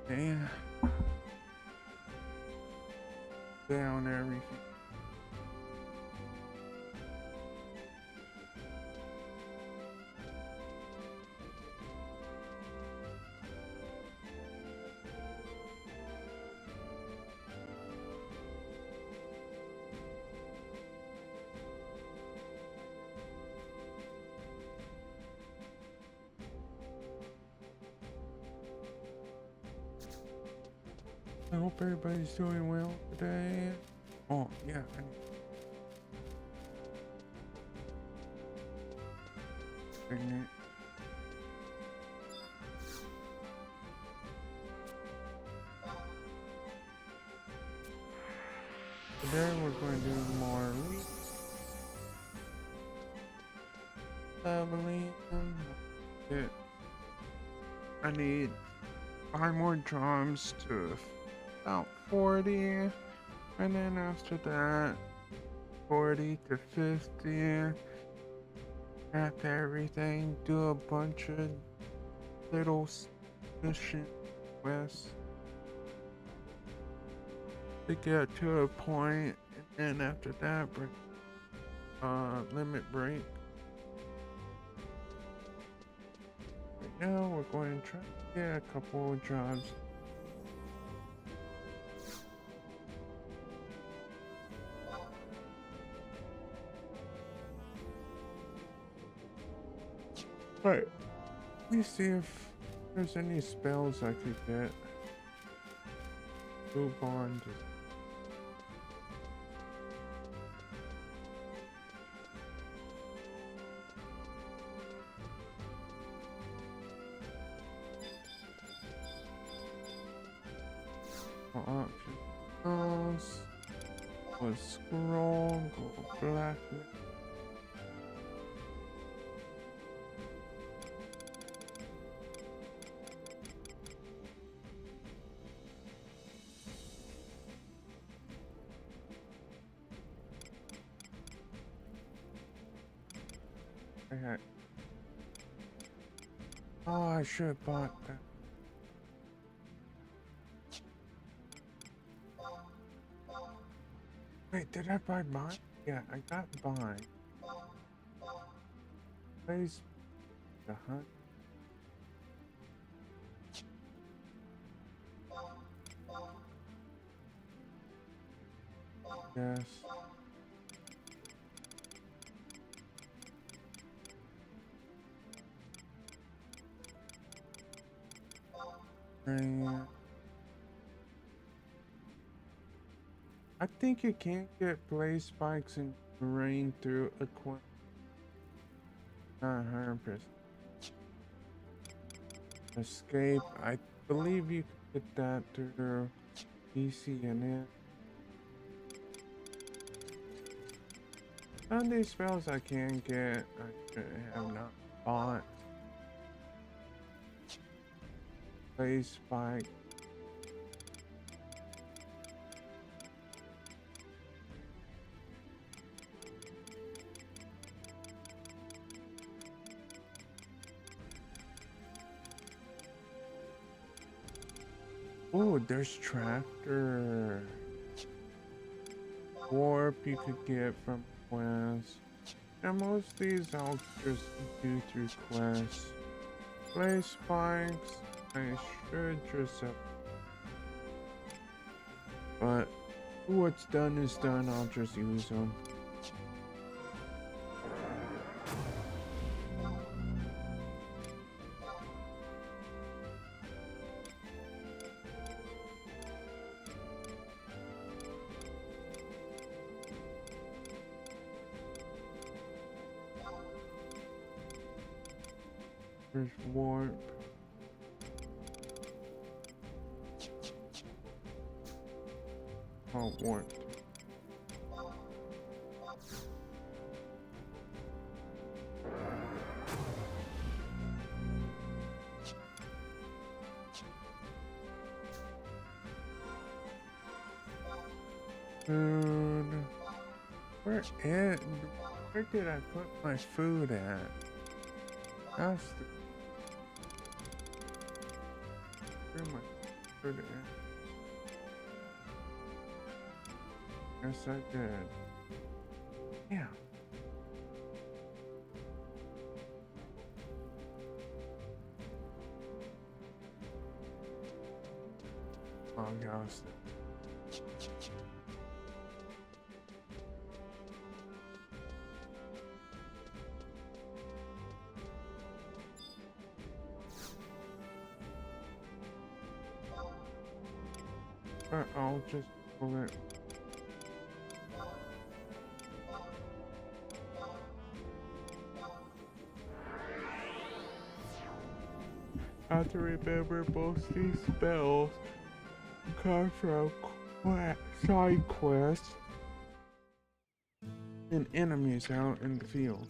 And down everything. I hope everybody's doing well today. Oh, yeah. Pregnant. Today we're going to do more leveling. I need 5 more jobs to about 40, and then after that 40 to 50. After everything, do a bunch of little mission quests to get to a point, and then after that bring limit break. Right now we're going to try to get a couple of jobs. Right. Let me see if there's any spells I could get. Move on to options. Was scroll, go black. Oh, I should have bought that. Wait, did I buy mine? Yeah, I got mine. Place the hunt. Yes. And I think you can't get blaze spikes in terrain through equipment. Not 100%. Escape. I believe you can get that through PC and it. Some of these spells I can get, I have not bought. Blaze spike. Oh, there's tractor. Warp you could get from quests. And most of these I'll just do through quests. Blaze spikes, I should just have. But what's done is done, I'll just use them. There's warp. Oh, warp. Food. Where did I put my food at? That's the... Where am I? Good. Yes, I did. Yeah. Oh, gosh. But I'll just pull it. I have to remember both these spells come from side quests and enemies out in the field.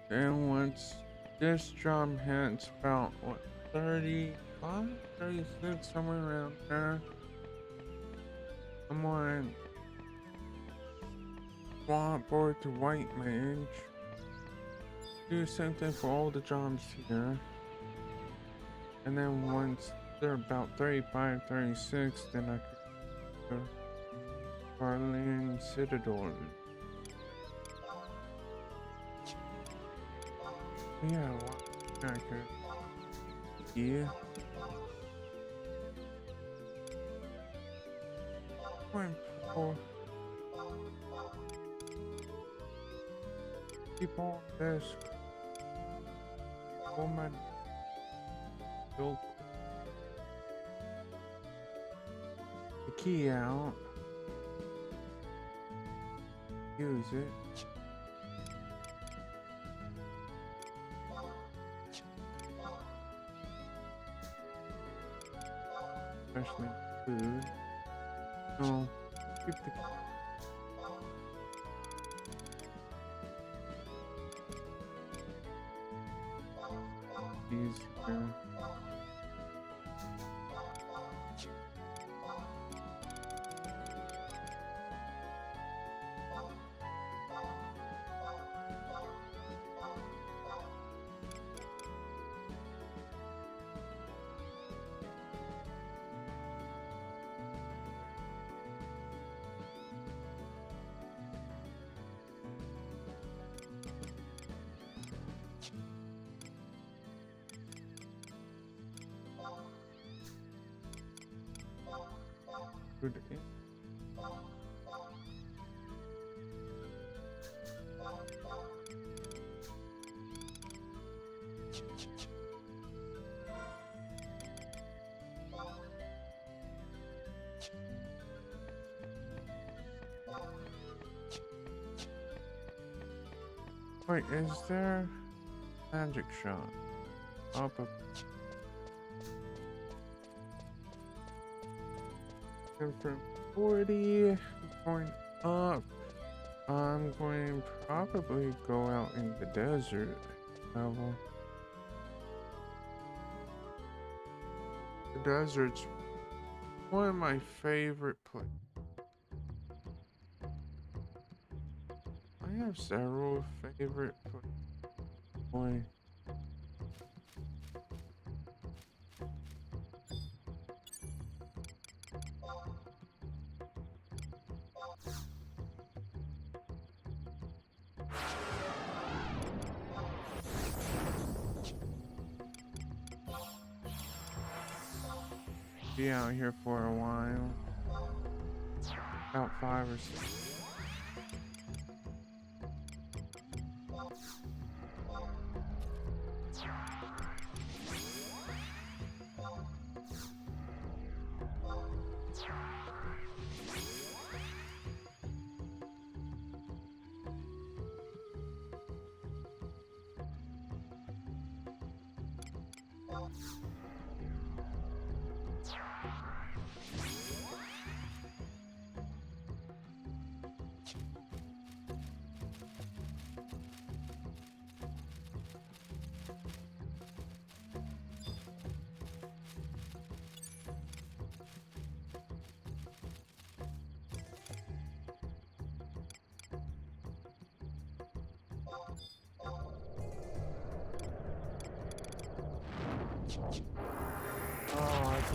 And once this drum hits about what, 35, 36, somewhere around there, I'm going to swap board to white mage. Do the same thing for all the jobs here. And then once they're about 35, 36, then I could go LvLing Citadel. Yeah, I could. Yeah. Oh. Keep on this. Woman. Build the key out. Use it. Especially food. No, keep the keys here. Good. Wait, is there magic shot up a from 40 going up? I'm going to probably go out in the desert level. The desert's one of my favorite places. I have several favorite places. Boy. Be out here for a while. About 5 or 6.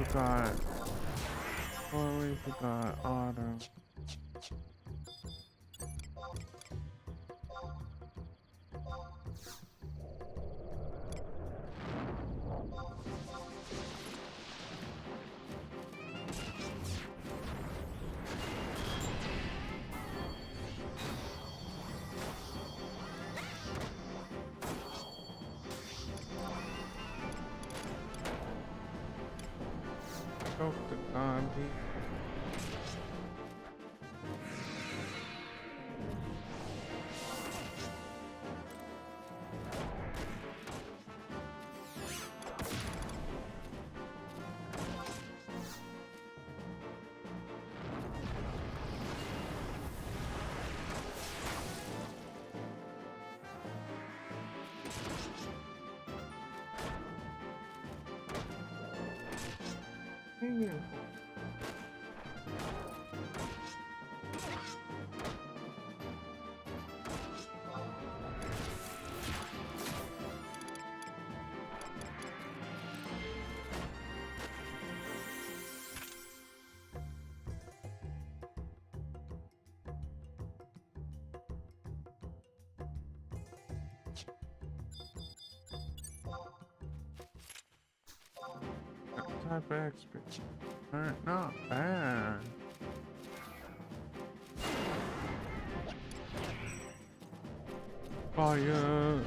forgot. Totally forgot auto. Choke the zombie. Yeah. Type of XP. Alright, not bad. Fire!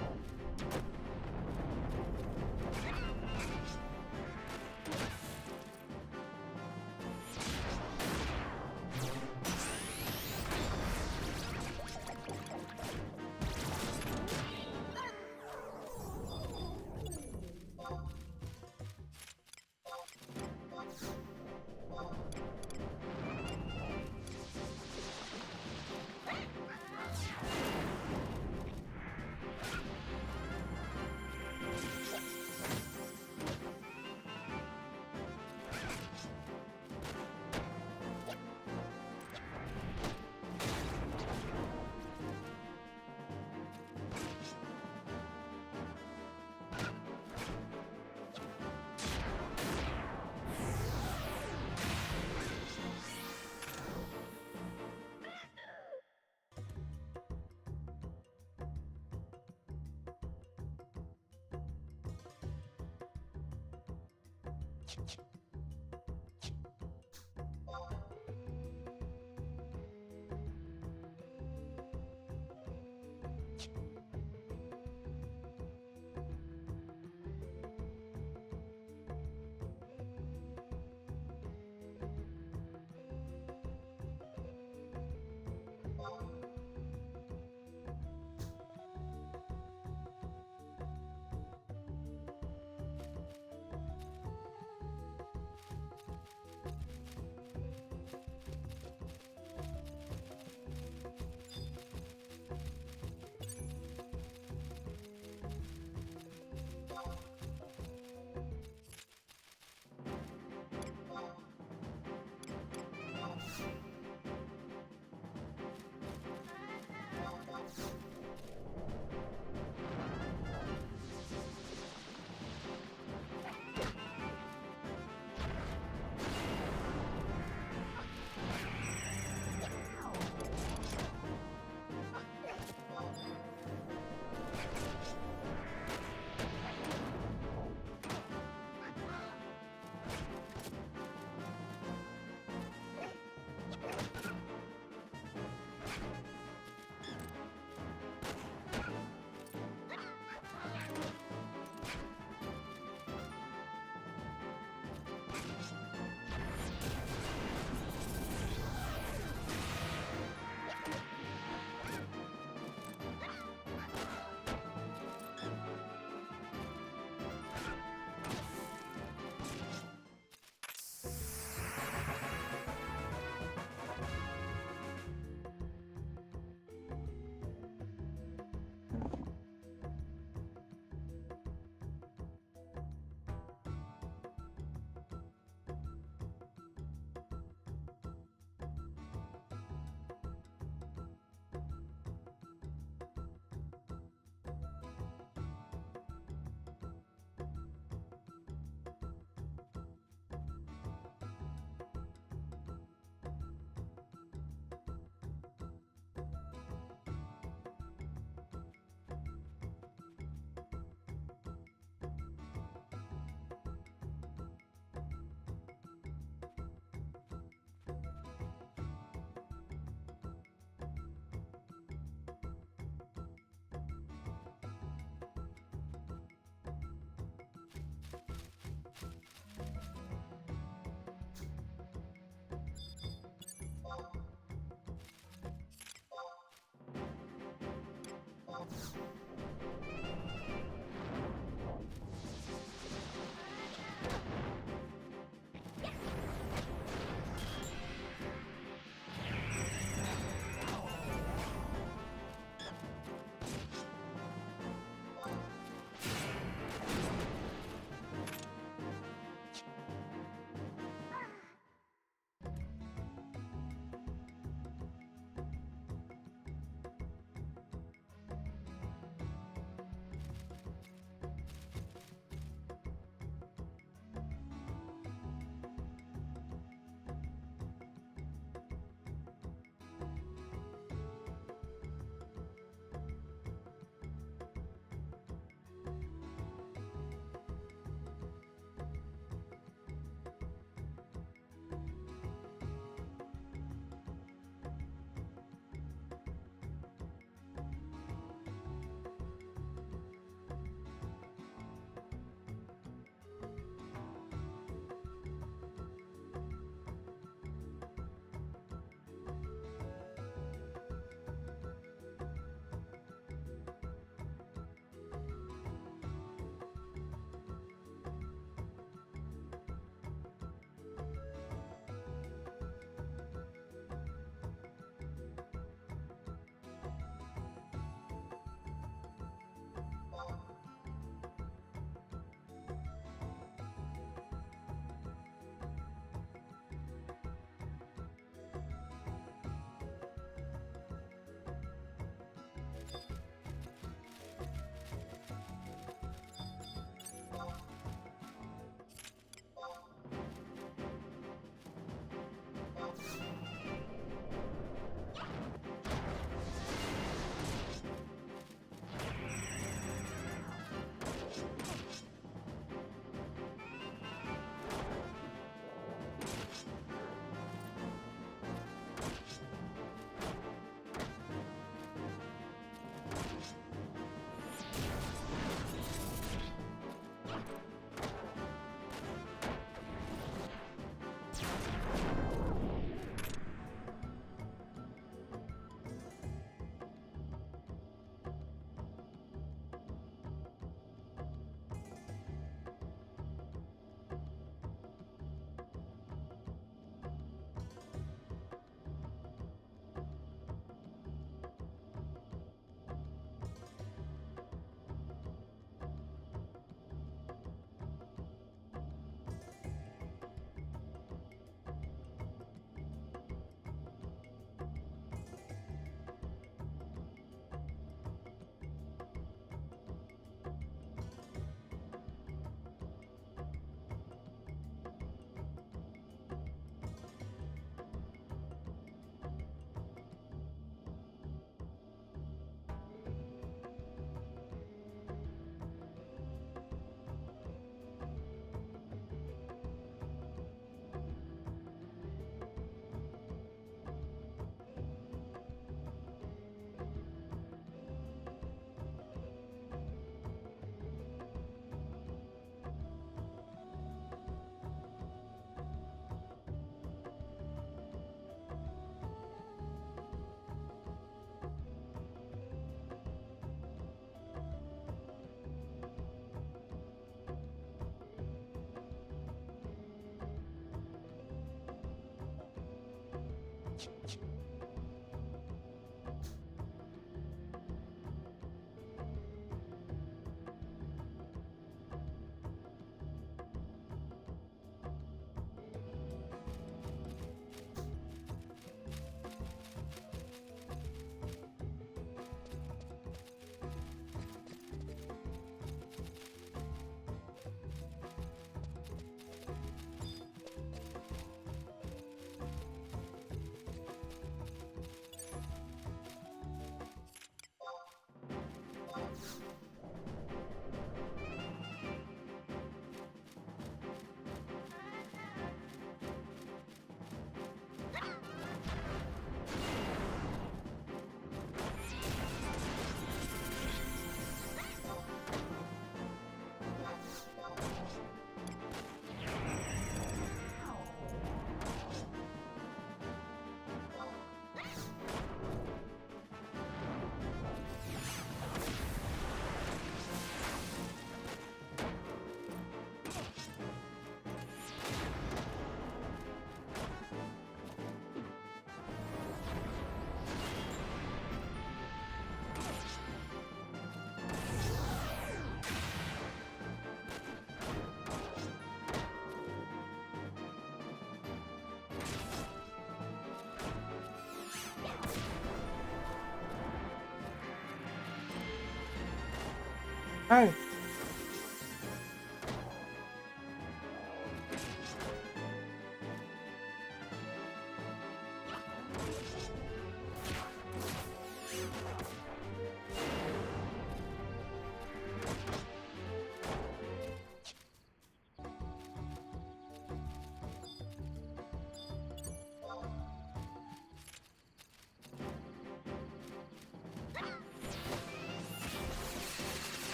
Hey!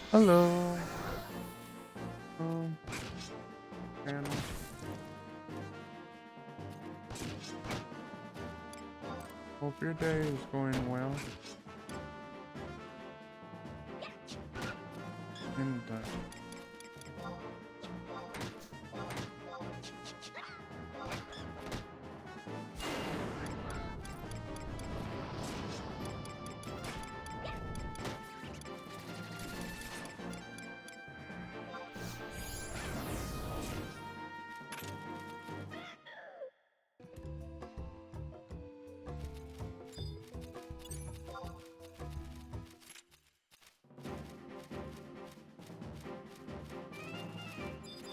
Hello. Channel. Hope your day is going well. And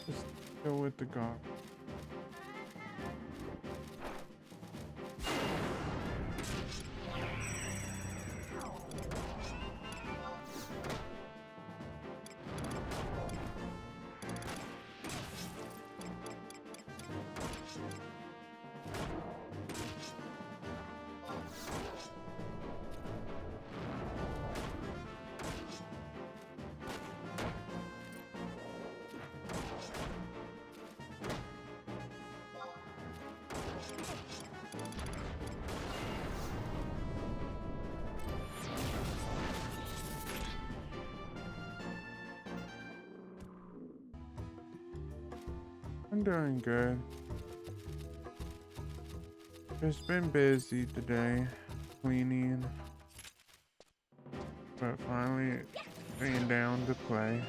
just go with the god. I'm doing good. Just been busy today, cleaning, but finally sitting down to play.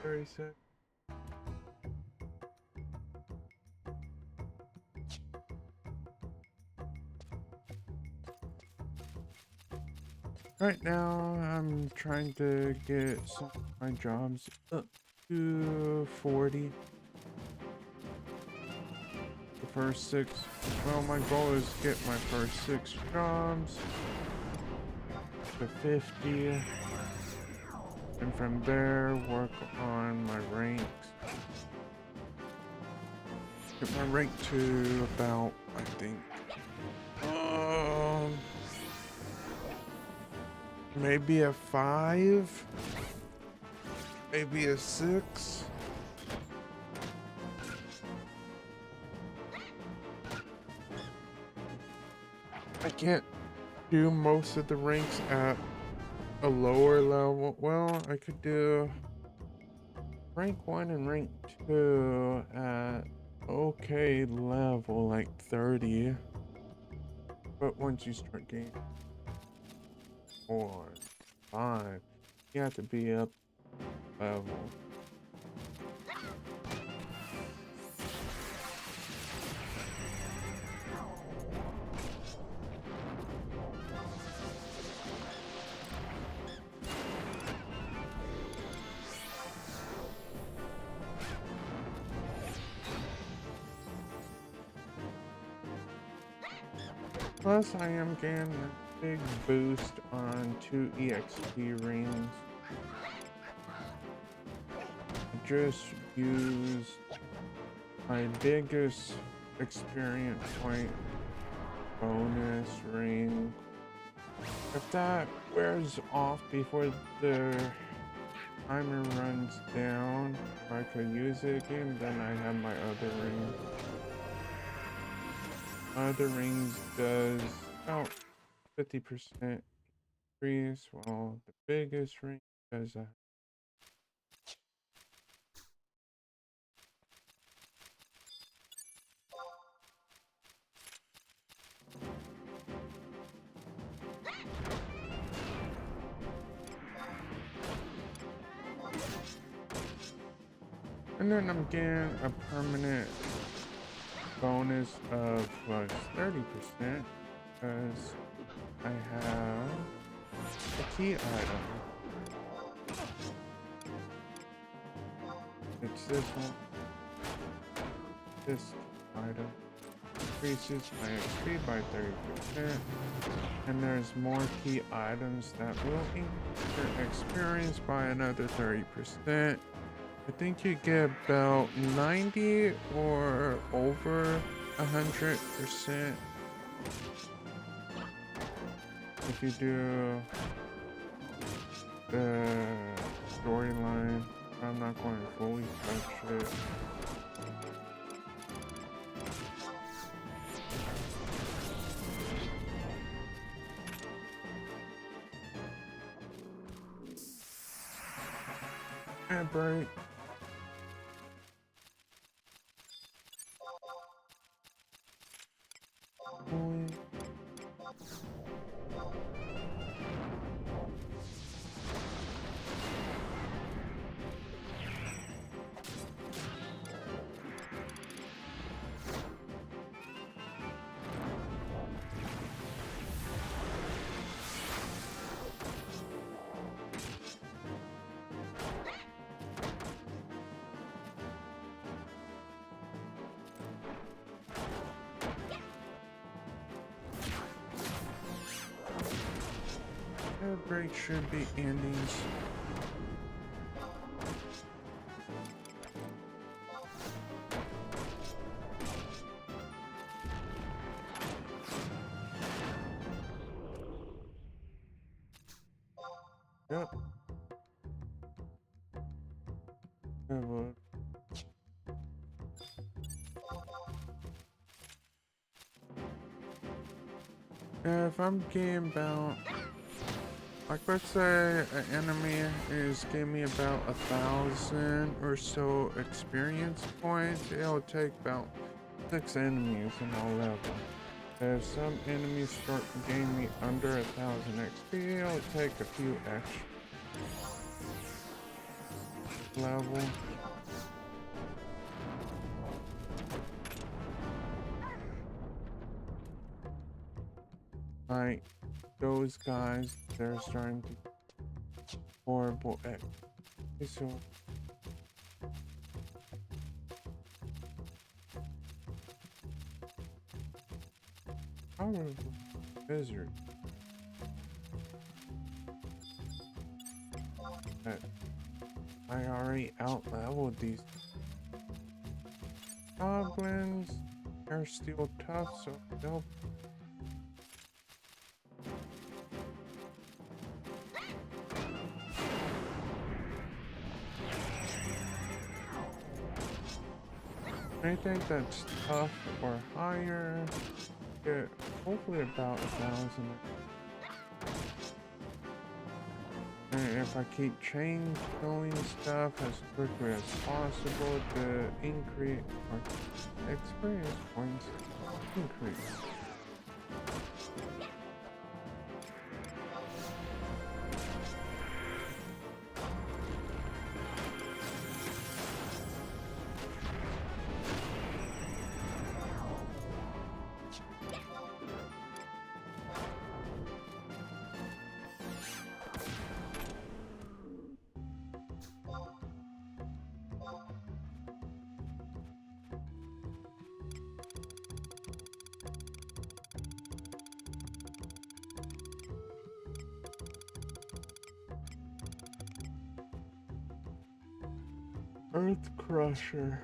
Very sick. Right now, I'm trying to get some of my jobs up to 40. The first 6, well, my goal is to get my first 6 jobs to 50. And from there, work on my ranks. Get my rank to about, I think, maybe a 5, maybe a 6. I can't do most of the ranks at a lower level. Well, I could do rank 1 and rank 2 at okay level, like 30. But once you start getting 4, 5, you have to be up level. Plus, I am getting a big boost on 2 EXP rings. I just used my biggest experience point bonus ring. If that wears off before the timer runs down, if I could use it again, then I have my other ring. Other rings does about 50% increase, while the biggest ring does a and then I'm getting a permanent bonus of plus 30% because I have a key item. It's this one. This item increases my XP by 30%, and there's more key items that will increase your experience by another 30%. I think you get about 90 or over 100% if you do the storyline. I'm not going to fully touch it. And break. The break should be endings. Yep. Good. If I'm getting about, like, let's say an enemy is giving me about 1,000 or so experience points, it'll take about 6 enemies in all level. If some enemies start getting me under 1,000 XP, it'll take a few extra level. Like those guys, they're starting to horrible XP. So powerful wizard. I already out-leveled these goblins. They're still tough, so they'll. Anything that's tough or higher, get hopefully about 1,000. if I keep chain killing stuff as quickly as possible to increase or experience points increase. Earth Crusher.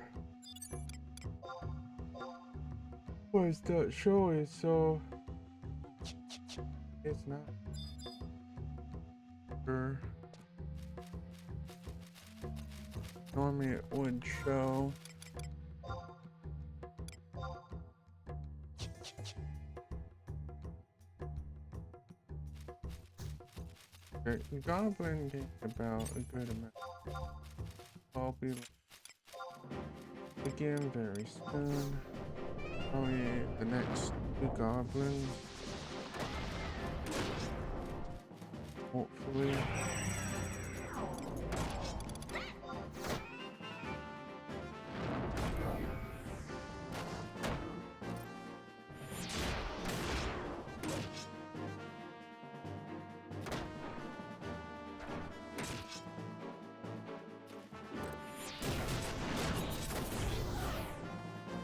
Where's that show? Is so it's not sure. Normally it would show. Okay, Goblin gained about a good amount. I'll be again very soon. Probably the next 2 goblins. Hopefully.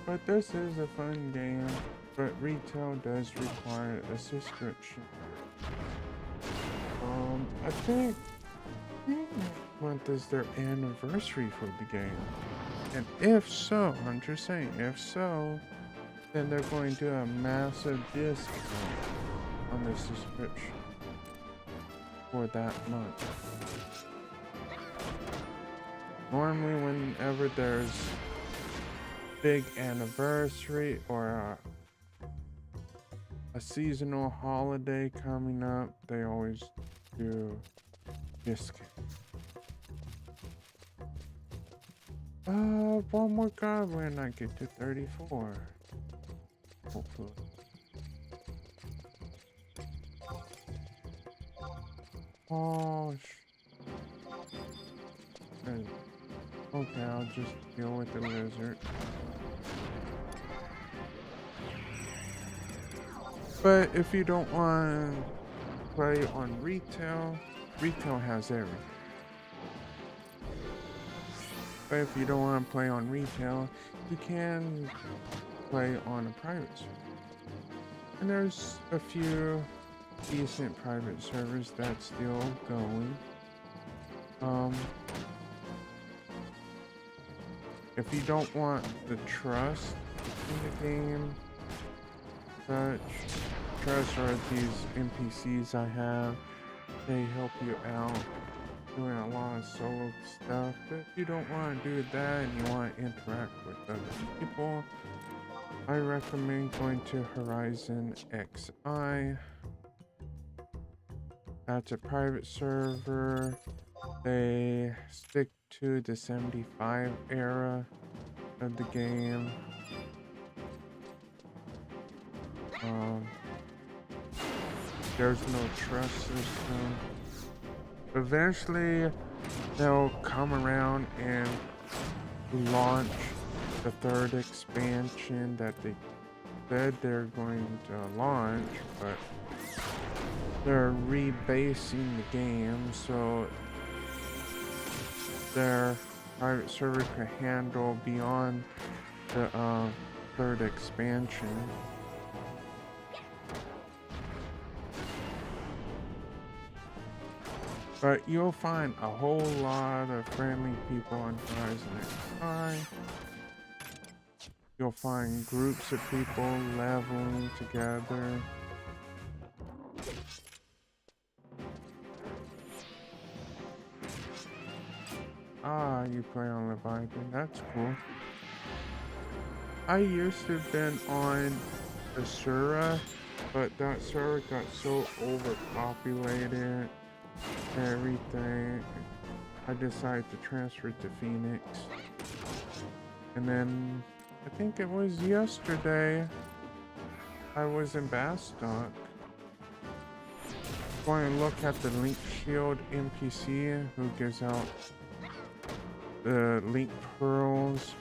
But this is a fun game, but retail does require a subscription. I think next month is their anniversary for the game. And if so, I'm just saying, if so, then they're going to do a massive discount on the subscription for that month. Normally, whenever there's big anniversary or a seasonal holiday coming up, they always do discount. One more goblin, I get to 34. Hopefully. Oh, okay, I'll just deal with the lizard. But if you don't want to play on retail, retail has everything. But if you don't want to play on retail, you can play on a private server. And there's a few decent private servers that's still going. If you don't want the trust in the game, such trust are these NPCs I have. They help you out doing a lot of solo stuff. But if you don't want to do that and you want to interact with other people, I recommend going to Horizon XI. That's a private server. They stick to the 75 era of the game. There's no trust system. Eventually, they'll come around and launch the 3rd expansion that they said they're going to launch, but they're rebasing the game so their private server can handle beyond the 3rd expansion. But you'll find a whole lot of friendly people on Horizon XI. You'll find groups of people leveling together. Ah, you play on Leviathan, that's cool. I used to have been on Asura, but that server got so overpopulated everything, I decided to transfer to Phoenix. And then I think it was yesterday I was in Bastock. Going to look at the Link Shield NPC who gives out the Link Pearls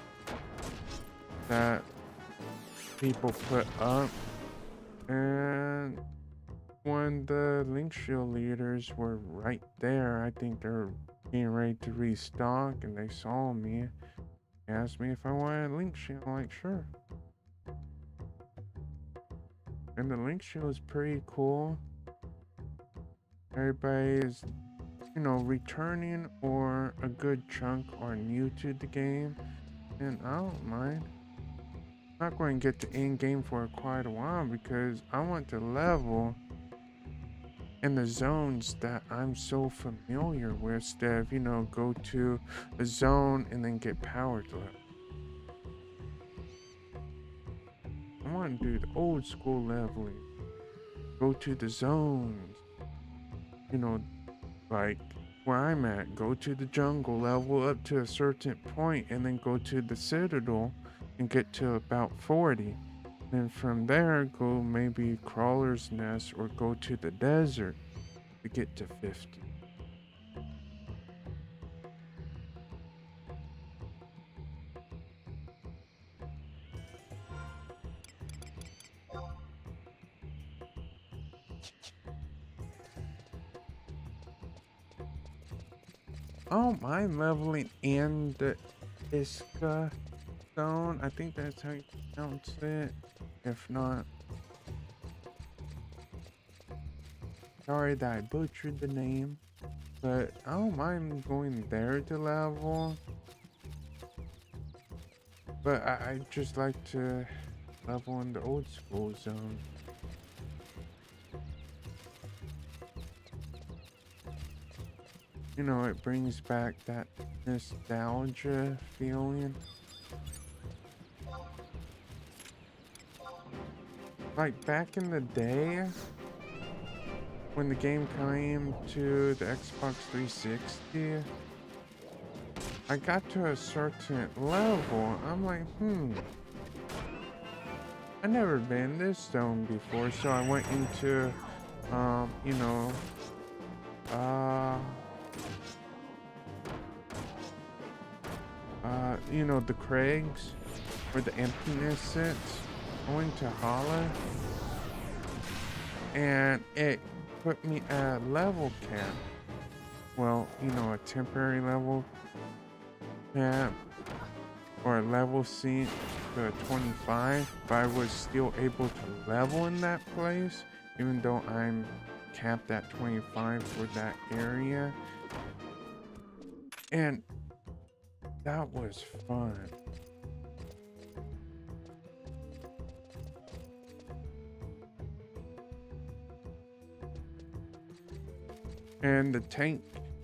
that people put up. And when the Link Shield leaders were right there, I think they're getting ready to restock, and they saw me, asked me if I wanted a Link Shield. I'm like, sure. And the Link Shield is pretty cool. Everybody is, you know, returning or a good chunk are new to the game, and I don't mind. I'm not going to get to end game for quite a while because I want to level in the zones that I'm so familiar with, instead of, you know, go to a zone and then get powered level. I want to do the old school leveling. Go to the zones. You know, like where I'm at, go to the jungle, level up to a certain point, and then go to the citadel and get to about 40. Then from there, go maybe Crawler's Nest or go to the desert to get to 50. I don't mind leveling in the Iska zone. I think that's how you pronounce it. If not, sorry that I butchered the name. But I don't mind going there to level. But I just like to level in the old school zone. You know, it brings back that nostalgia feeling. Like back in the day, when the game came to the Xbox 360, I got to a certain level. I'm like, I never been in this zone before, so I went into, you know, you know, the crags where the emptiness sits. I went to Holla, and it put me at a level cap. Well, you know, a temporary level cap or a level seat to a 25, but I was still able to level in that place, even though I'm capped at 25 for that area. And that was fun. And the tank,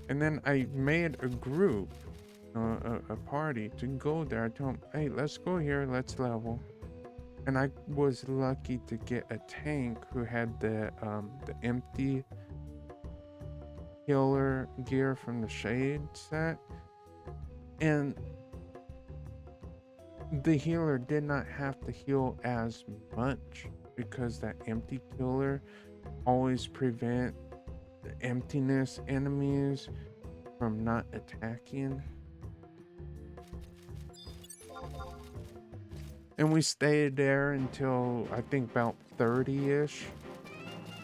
and then I made a group, a party to go there. I told them, hey, let's go here, let's level. And I was lucky to get a tank who had the empty healer gear from the Shade set. And the healer did not have to heal as much because that empty killer always prevent the emptiness enemies from not attacking. And we stayed there until I think about 30-ish.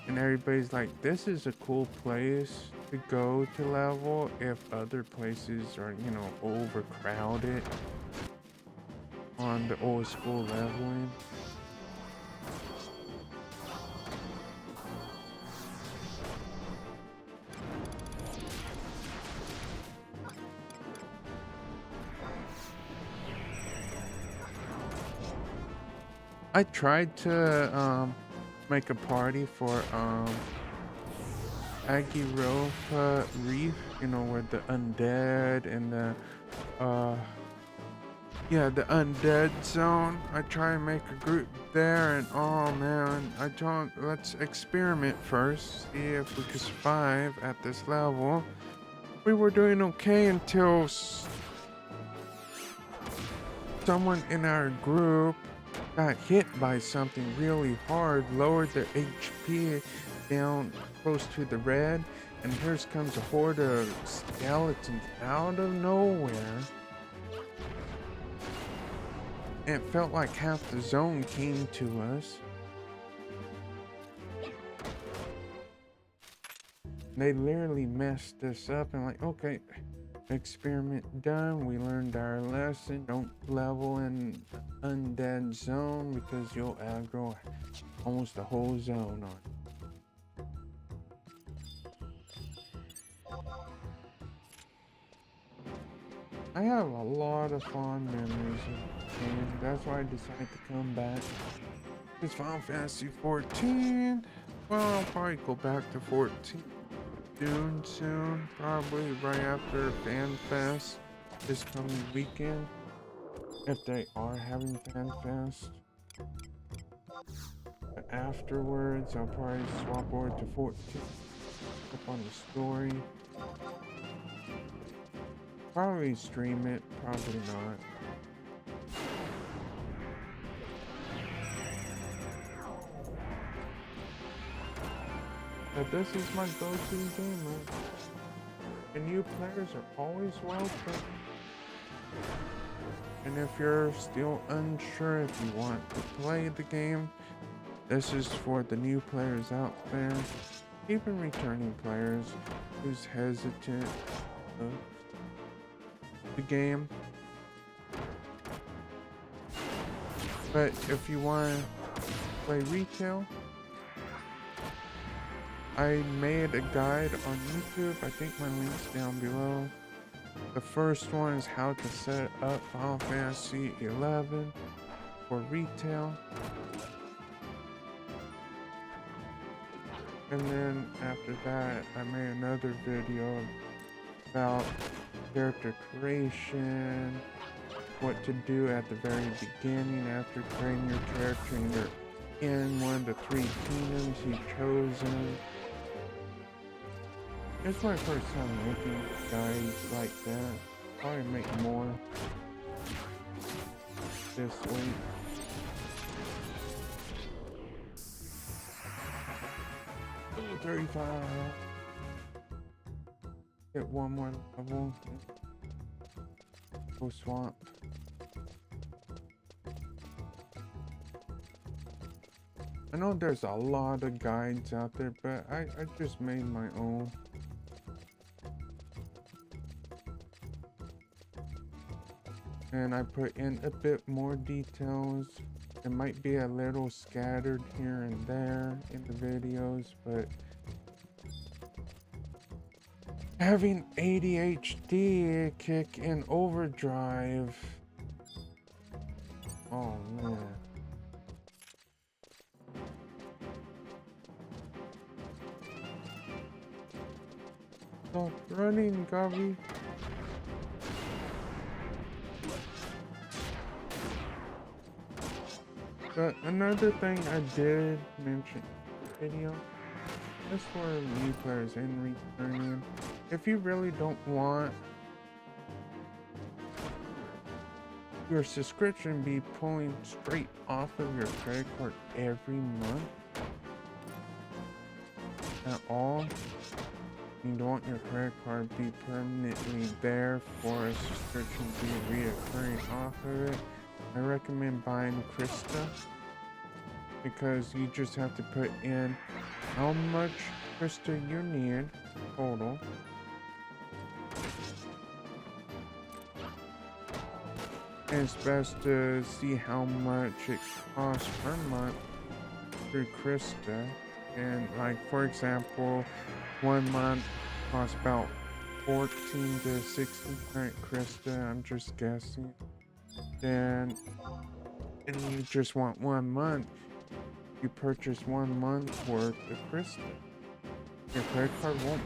And everybody's like, this is a cool place to go to level if other places are, you know, overcrowded on the old school leveling. I tried to make a party for Agiropa Reef, you know, where the undead and the Yeah, the undead zone. I try and make a group there, and oh man, I told let's experiment first, see if we could survive at this level. We were doing okay until someone in our group got hit by something really hard, lowered their HP down close to the red, and here comes a horde of skeletons out of nowhere. It felt like half the zone came to us. They literally messed us up and like, okay, experiment done. We learned our lesson. Don't level in undead zone because you'll aggro almost the whole zone on. I have a lot of fond memories of the game. That's why I decided to come back. It's Final Fantasy 14. Well, I'll probably go back to 14 soon. Probably right after FanFest this coming weekend. If they are having FanFest. But afterwards, I'll probably swap over to 14. Up on the story. Probably stream it, probably not. But this is my go-to game, man. And new players are always welcome. And if you're still unsure if you want to play the game, this is for the new players out there, even returning players who's hesitant of the game. But if you want to play retail, I made a guide on YouTube. I think my link's down below. The first one is how to set up Final Fantasy 11 for retail. And then after that, I made another video about character creation, what to do at the very beginning after creating your character, either in one of the 3 kingdoms you've chosen. It's my first time making guides like that. Probably make more this week. Ooh, 35. Get one more level. Go swamp. I know there's a lot of guides out there, but I just made my own. And I put in a bit more details. It might be a little scattered here and there in the videos, but having ADHD kick in overdrive. Oh man. Stop running, Gabi. But another thing I did mention in the video, this for new players and returning. If you really don't want your subscription be pulling straight off of your credit card every month at all, you don't want your credit card be permanently there for a subscription to be reoccurring off of it, I recommend buying Krista, because you just have to put in how much Krista you need total. And it's best to see how much it costs per month through Krista. And like, for example, 1 month costs about 14 to 16 current Krista, I'm just guessing. Then, and you just want 1 month, you purchase 1 month worth of Krista. Your credit card won't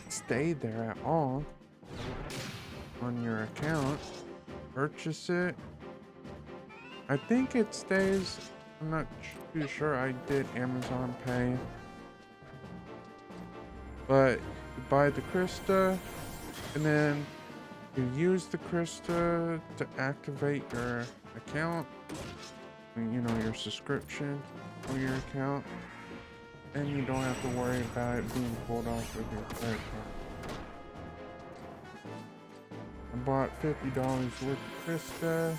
stay there at all on your account. purchase it. I think it stays. I'm not too sure. I did Amazon Pay. But you buy the Krista, and then you use the Krista to activate your account, and, you know, your subscription for your account, and you don't have to worry about it being pulled off with your credit card. I bought $50 worth of Krista,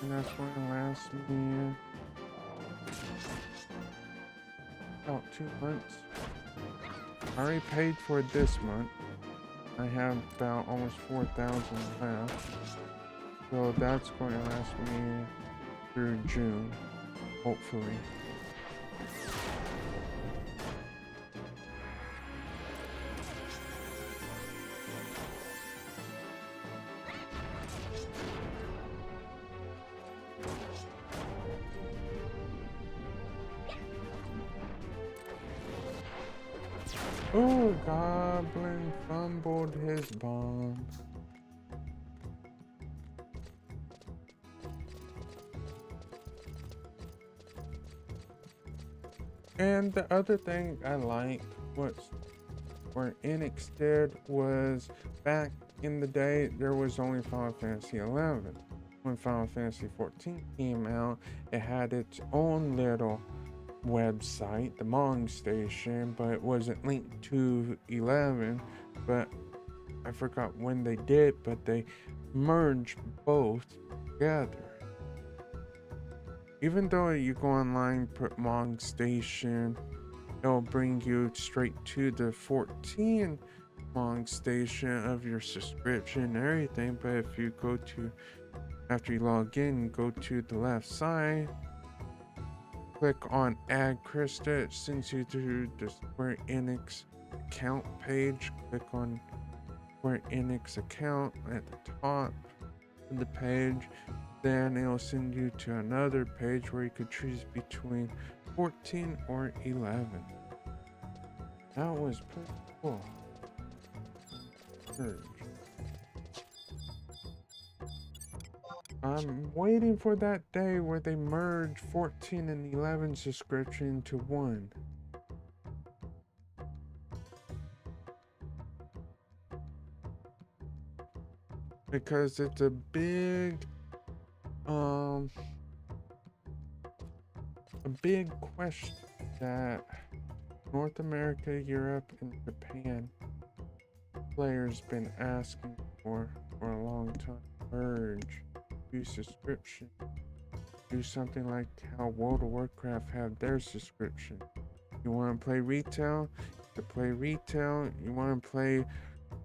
and that's going to last me about 2 months. I already paid for it this month. I have about almost 4,000 left, so that's going to last me through June, hopefully. Oh, Goblin fumbled his bomb. And the other thing I liked was where Enix did was back in the day there was only Final Fantasy 11. When Final Fantasy 14 came out, it had its own little website, the Mong Station, but it wasn't linked to 11. But I forgot when they did, but they merged both together. Even though you go online, put Mong Station, it'll bring you straight to the 14 Mong Station of your subscription and everything. But if you go to, after you log in, go to the left side, click on Add Krista, it sends you to the Square Enix account page. Click on Square Enix account at the top of the page. Then it'll send you to another page where you could choose between 14 or 11. That was pretty cool. I'm waiting for that day where they merge 14 and 11 subscription into one. Because it's a big question that North America, Europe, and Japan players been asking for a long time. Merge, do subscription, do something like how World of Warcraft have their subscription. You want to play retail, you could play retail. You want to play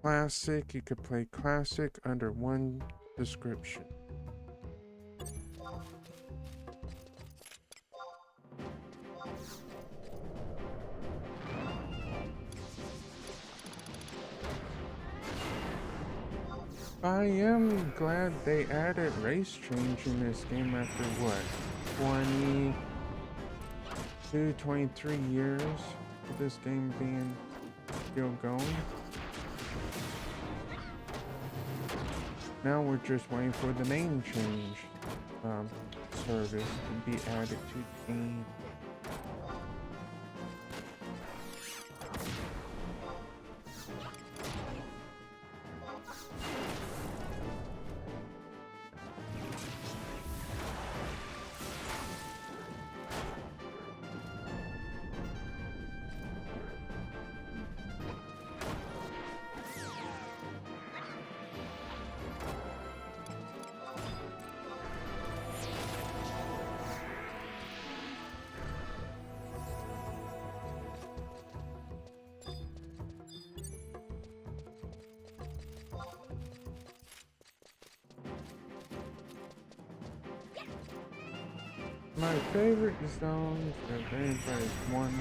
classic, you could play classic under one subscription. I am glad they added race change in this game after what, 23 years of this game being still going. Now we're just waiting for the name change service to be added to the game. My favorite zones, if anybody's wondering,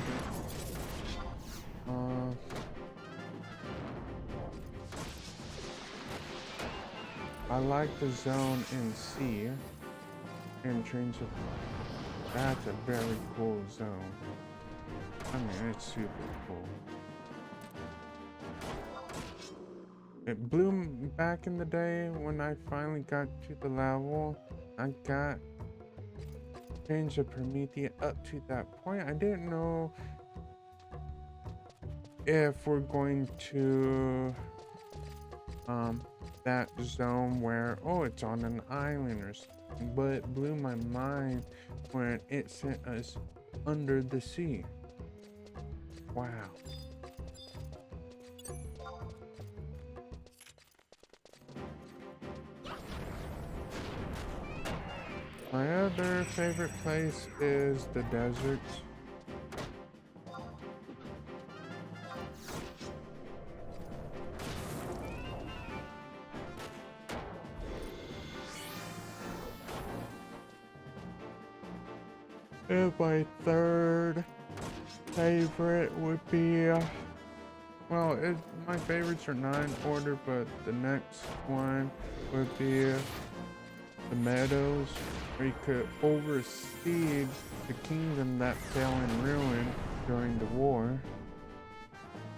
I like the zone in C, entrance. That's a very cool zone. I mean, it's super cool. It blew back in the day when I finally got to the level. I got changed the Prometheus up to that point. I didn't know if we're going to that zone where, oh, it's on an island or something, but it blew my mind when it sent us under the sea. Wow. My other favorite place is the deserts. And my third favorite would be, well, my favorites are not in order, but the next one would be the meadows, where you could oversee the kingdom that fell in ruin during the war.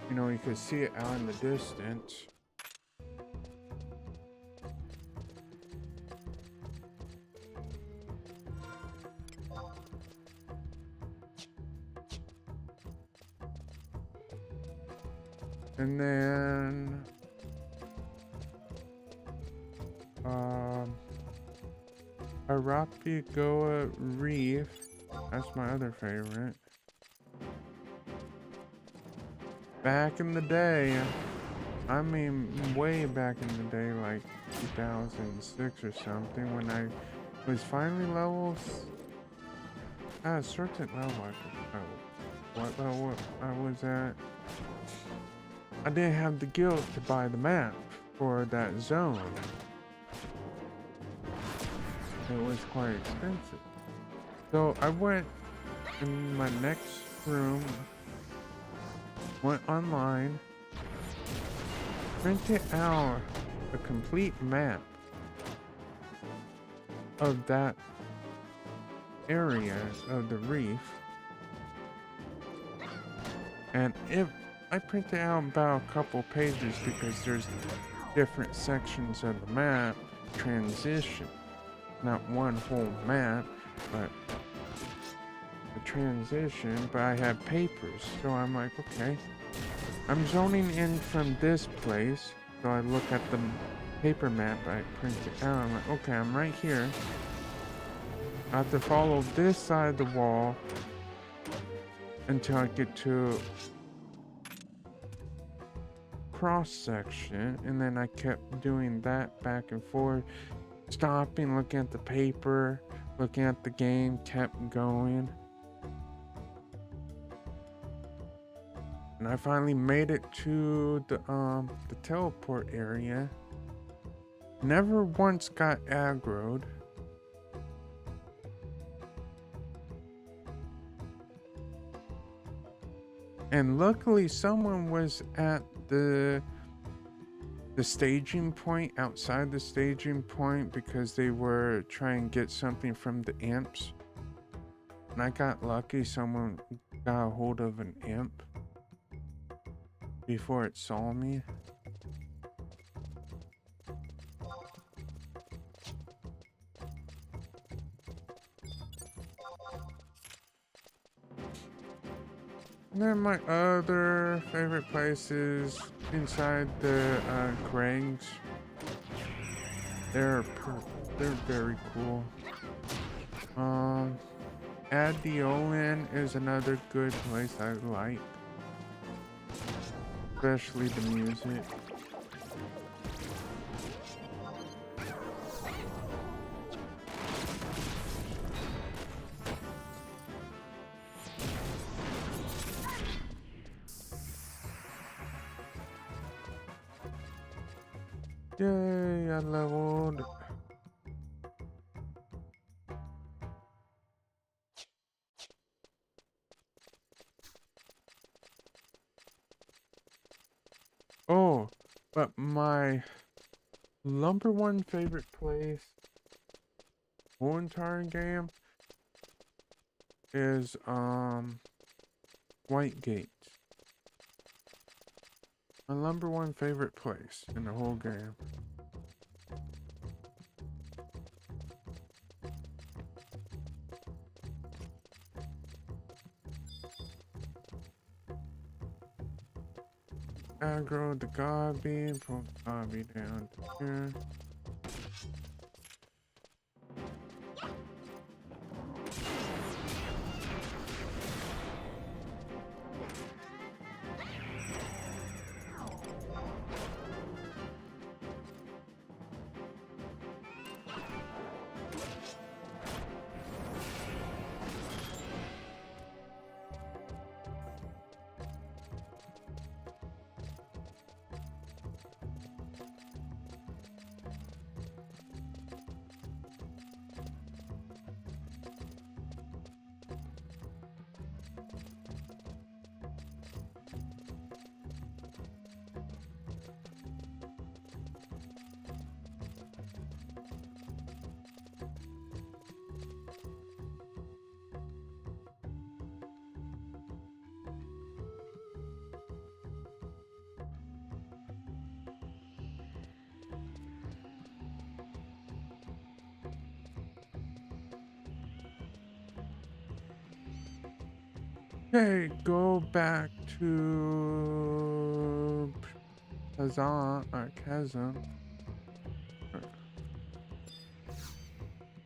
You know, you could see it out in the distance. And then Arapigoa Reef, that's my other favorite. Back in the day, I mean way back in the day, like 2006 or something, when I was finally at a certain level, I forgot what level I was at. I didn't have the guild to buy the map for that zone. It was quite expensive. So I went in my next room, went online, printed out a complete map of that area of the reef. And if I printed out about a couple pages because there's different sections of the map transition. Not one whole map, but a transition, but I had papers. So I'm like, okay, I'm zoning in from this place. So I look at the paper map I printed out. I'm like, okay, I'm right here. I have to follow this side of the wall until I get to cross section, and then I kept doing that back and forth, stopping, looking at the paper, looking at the game, kept going. And I finally made it to the teleport area. Never once got aggroed. And luckily someone was at the staging point, outside the staging point, because they were trying to get something from the imps. And I got lucky, someone got a hold of an imp before it saw me. And then my other favorite place is inside the crags. They're very cool. LvLing is another good place I like, especially the music. Yay, I leveled. Oh, but my number one favorite place whole entire game is White Gate. My number one favorite place in the whole game. Aggro the Gobby, pull the Gobby down to here. Okay, go back to Kazan or Kazan.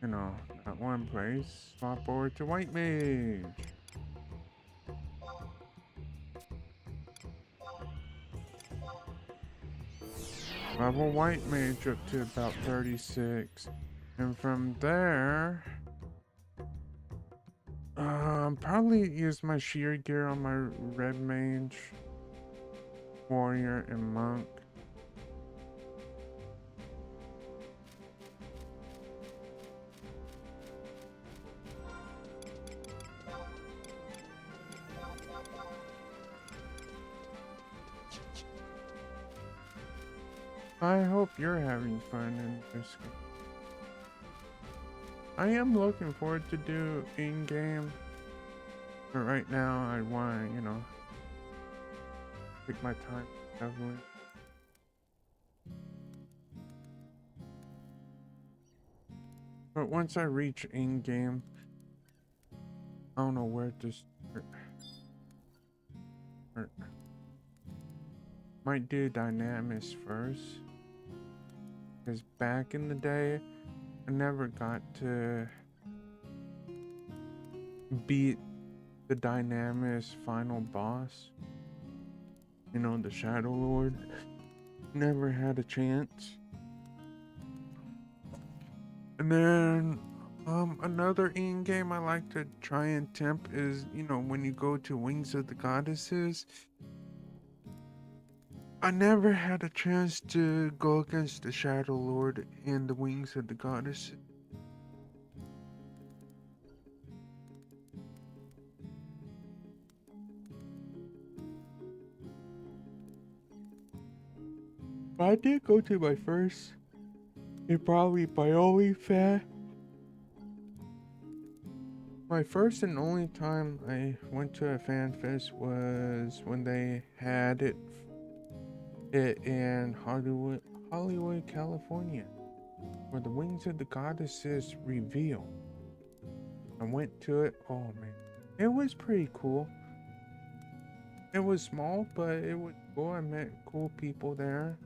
You know, that one place. Swap over to White Mage. Level White Mage up to about 36. And from there, probably use my sheer gear on my Red Mage, Warrior, and Monk. I hope you're having fun in this game. I am looking forward to do in-game, but right now I want to, you know, take my time heavily. But once I reach in-game, I don't know where to start. Might do Dynamis first, because back in the day, I never got to beat the Dynamis final boss. You know, the Shadow Lord. Never had a chance. And then, another in-game I like to try and tempt is, you know, when you go to Wings of the Goddesses. I never had a chance to go against the Shadow Lord and the Wings of the Goddesses. I did go to my first and probably my only fan. My first and only time I went to a fan fest was when they had it in Hollywood, California, where the Wings of the Goddesses reveal. I went to it. Oh man, it was pretty cool. It was small, but it was cool. I met cool people there.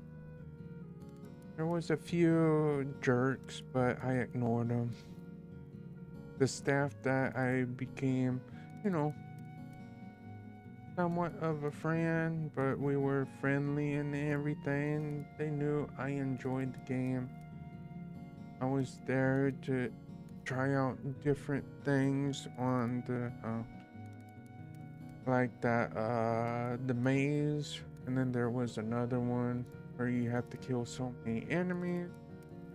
There was a few jerks, but I ignored them. The staff that I became, you know, somewhat of a friend, but we were friendly and everything. They knew I enjoyed the game. I was there to try out different things on the like that the maze, and then there was another one where you have to kill so many enemies.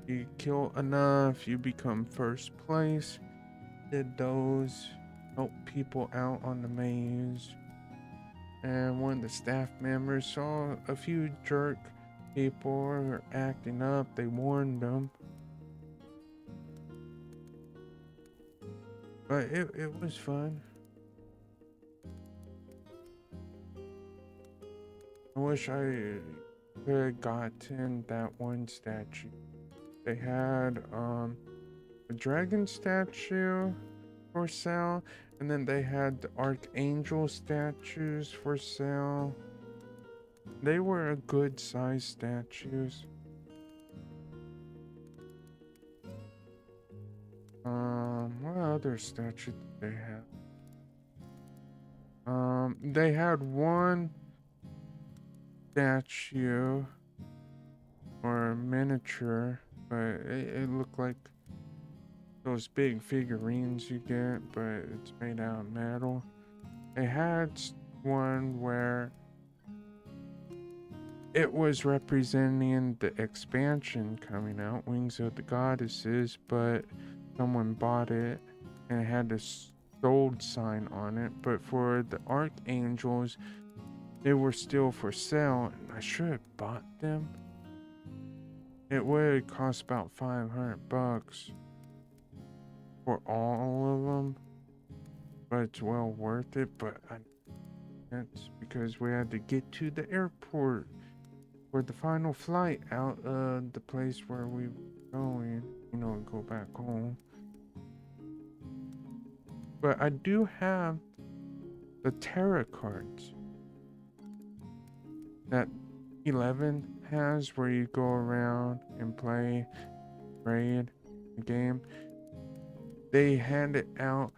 You kill enough, you become first place. Did those, help people out on the maze. And one of the staff members saw a few jerk people were acting up. They warned them. But it was fun. I wish I could have gotten that one statue. They had a dragon statue for sale, and then they had the archangel statues for sale. They were a good size statues. What other statue did they have? They had one statue or miniature, but it looked like those big figurines you get, but it's made out of metal. They had one where it was representing the expansion coming out, Wings of the Goddesses, but someone bought it and it had a sold sign on it. But for the archangels, they were still for sale, and I should have bought them. It would cost about $500 for all of them, but it's well worth it. But that's because we had to get to the airport for the final flight out of the place where we were going, you know, and go back home. But I do have the tarot cards that 11 has, where you go around and play, raid the game. They handed out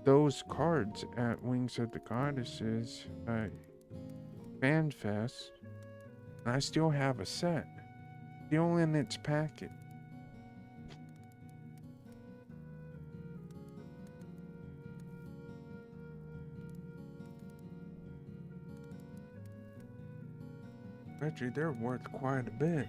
those cards at Wings of the Goddesses Fan Fest, and I still have a set, still in its packet. Actually, they're worth quite a bit.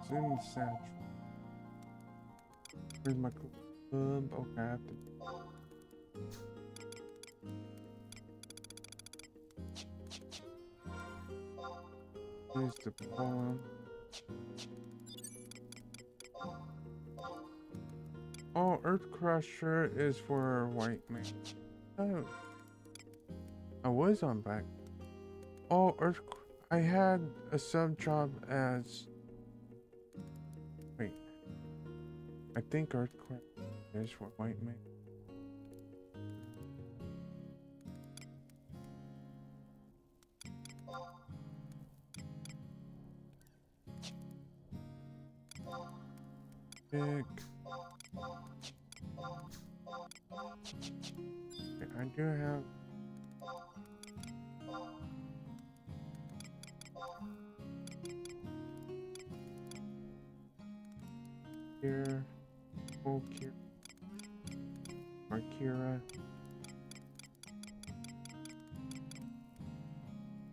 It's in the satchel. Where's my club? Okay, I have to. Here's the poem. Oh, Earth Crusher is for white man. Oh, I was on back. Oh, I had a sub job as. Wait. I think Earth Crusher is for white man. Pick. Okay, I do have. Here. Okay. Akira.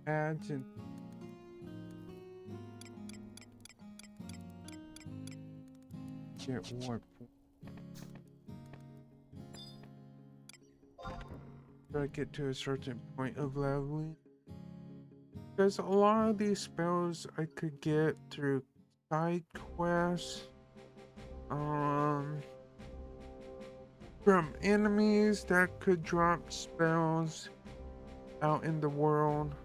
Ads and. Get warp. I get to a certain point of leveling, because a lot of these spells I could get through side quests, from enemies that could drop spells out in the world,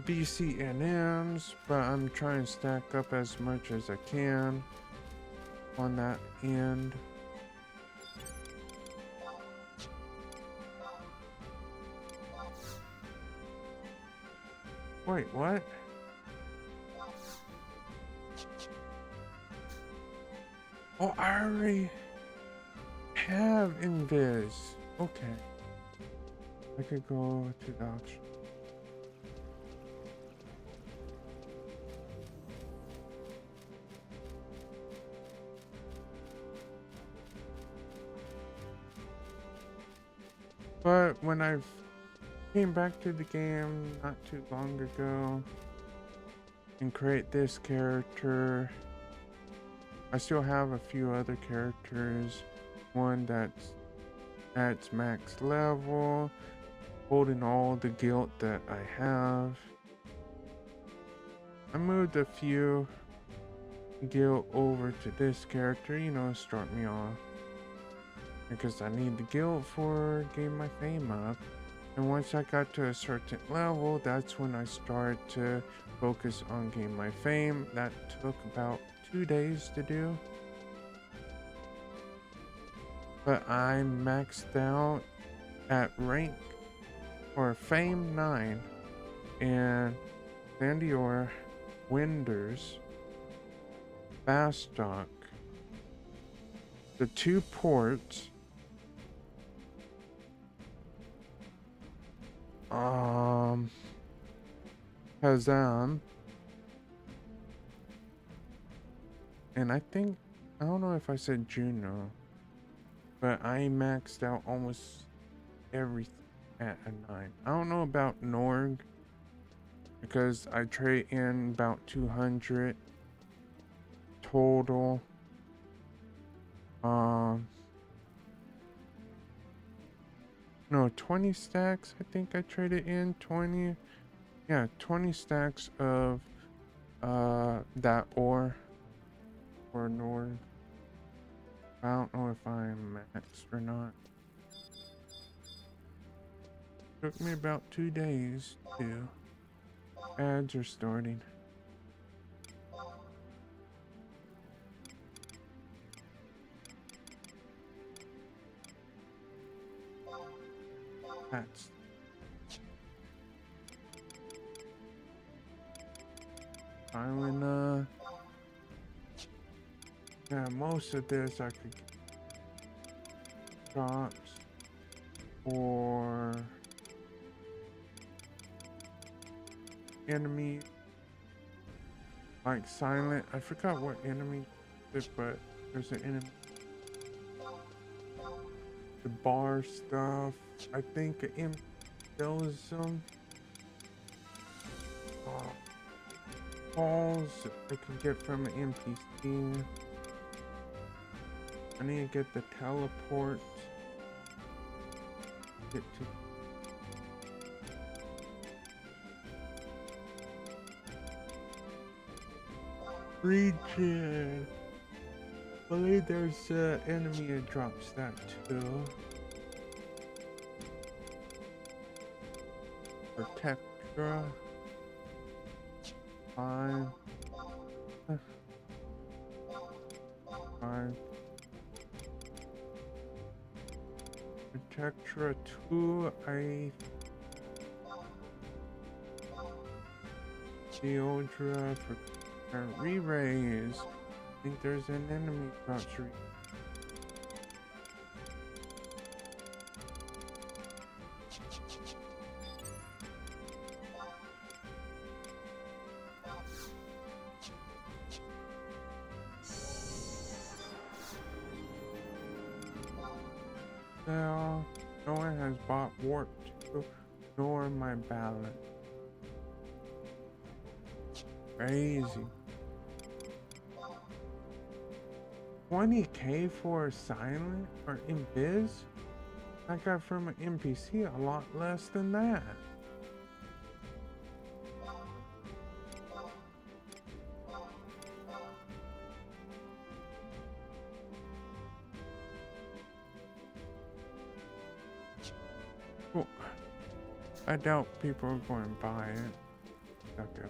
BCNMs, but I'm trying to stack up as much as I can on that end. Wait, what? Oh, I already have Invis. Okay. I could go to the auction. But when I came back to the game not too long ago and create this character, I still have a few other characters. One that's at max level, holding all the guilt that I have. I moved a few guilt over to this character, you know, start me off. Because I need the guild for getting my fame up. And once I got to a certain level, that's when I started to focus on getting my fame. That took about 2 days to do. But I maxed out at rank or fame 9 in Sandior, Winders, Bastock, the 2 ports, Kazam, and I don't know if I said Juno, but I maxed out almost everything at a 9. I don't know about Norg, because I trade in about 200 total. No, 20 stacks. I think I traded in 20. Yeah, 20 stacks of that ore for Norg. I don't know if I'm maxed or not. Took me about 2 days to. Ads are starting. That's Island, yeah, most of this I could drops or enemy like silent. I forgot what enemy it, but there's an enemy. The bar stuff. I think it kills them. Calls I can get from an NPC. I need to get the teleport. Get to region. I believe there's an enemy that drops that too. Protectra. Fine. Fine. Protectra 2, Deodra for re-raise. I think there's an enemy drops no one has bought warp 2 nor my ballot. Crazy. 20k for silent or invis? I got from an NPC a lot less than that. Well, I doubt people are going to buy it. Okay.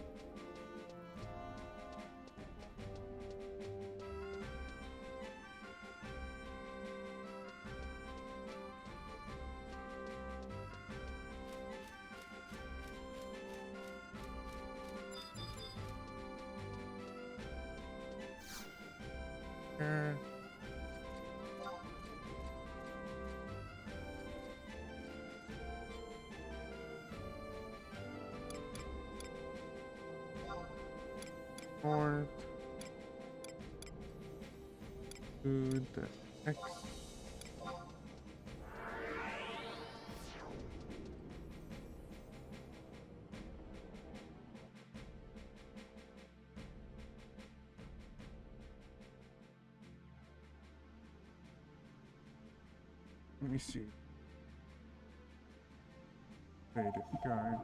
Or to the X. Let me see. Creative guide.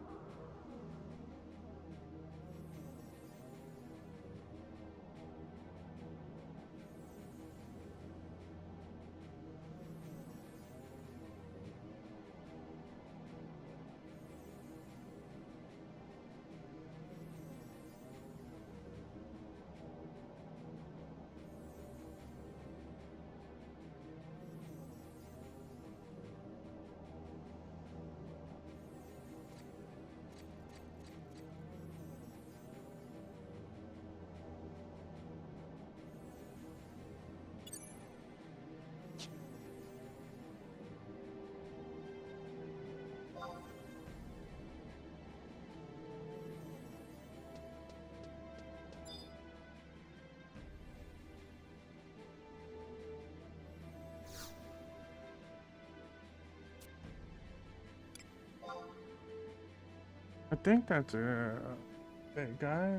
I think that's that guy.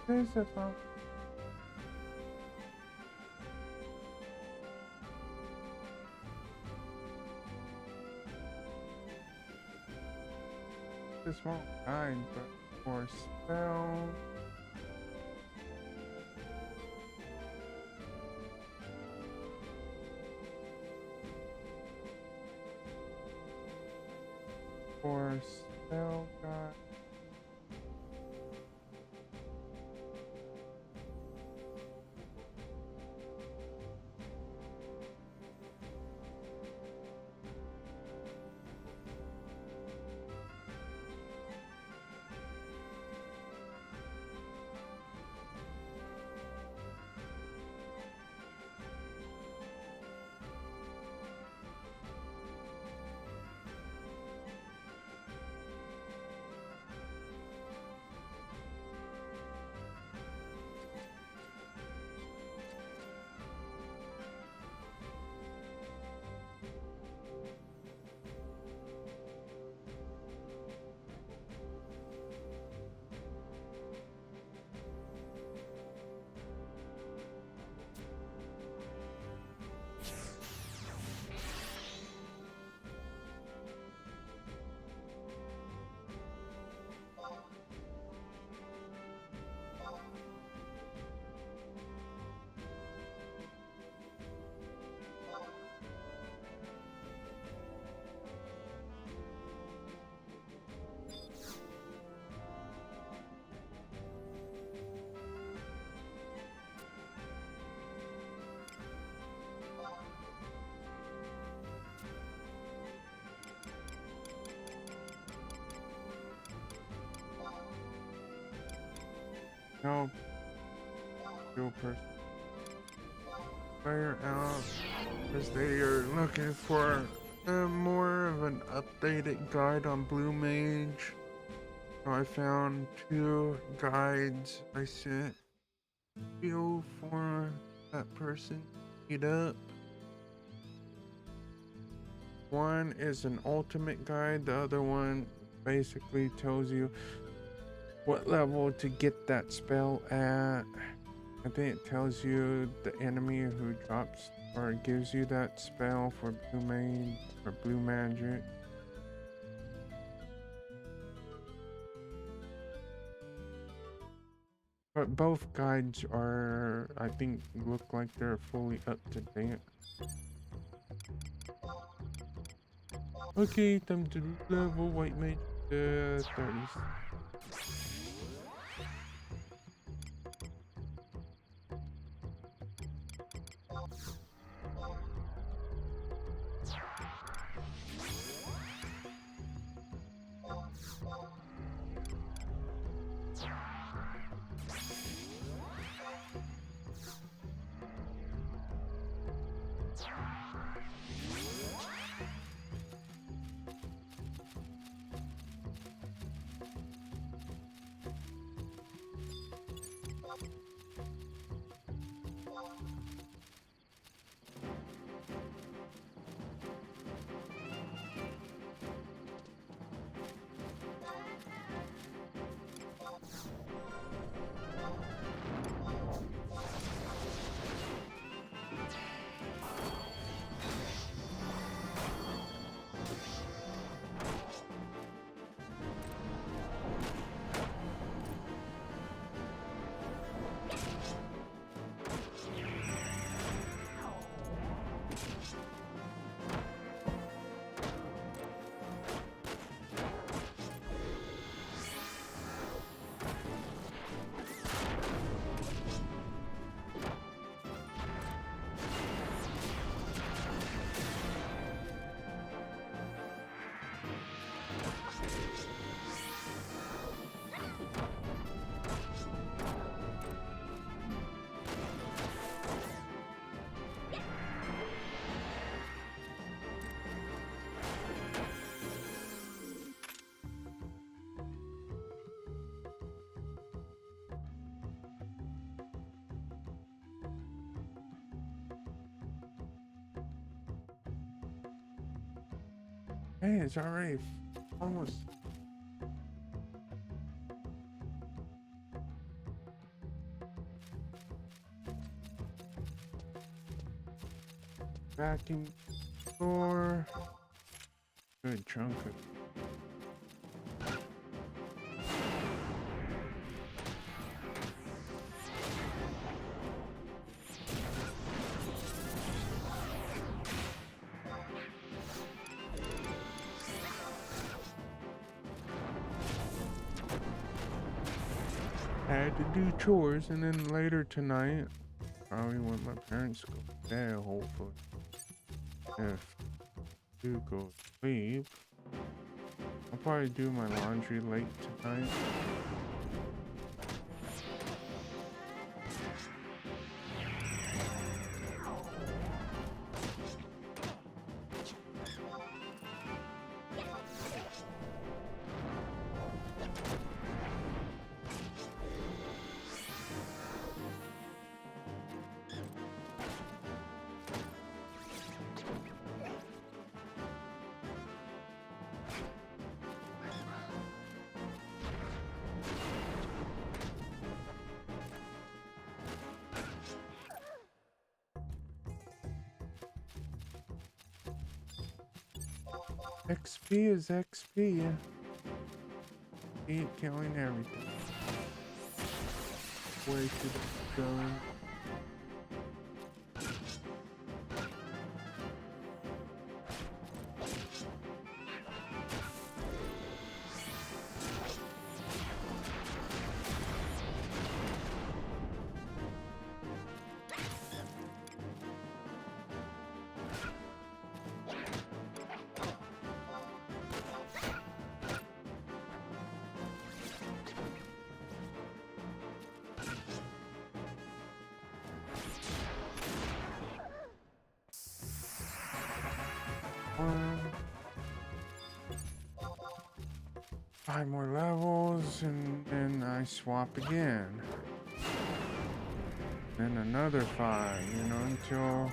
There's a phone. This won't guide, but for spell. For spell guide. No. Dual person. Fire out because they are looking for more of an updated guide on Blue Mage. So I found 2 guides I sent you for that person to meet up. One is an ultimate guide, the other one basically tells you what level to get that spell at. I think it tells you the enemy who drops or gives you that spell for Blue Mage or Blue Magic. But both guides are, I think, look like they're fully up to date. Okay, time to level White Mage 30. Hey, it's already almost. Vacuum door. Good chunk of. Had to do chores, and then later tonight, probably when my parents go to bed, hopefully. If I do go to sleep, I'll probably do my laundry late tonight. XP is XP. Keep killing everything. Way to go. Five more levels, and then I swap again. Then another 5, you know, until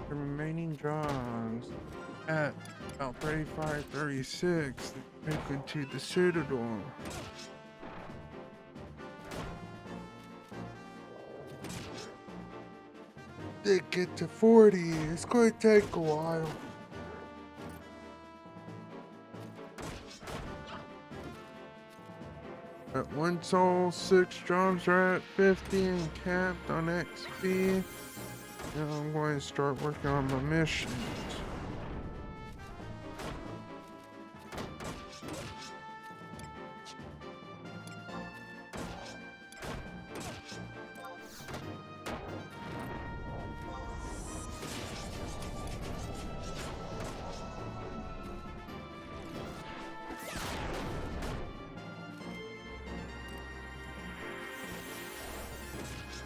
the remaining jobs at about 35, 36, take into the Citadel. They get to 40, it's going to take a while. But once all 6 jobs are at 50 and capped on XP, now I'm going to start working on my missions.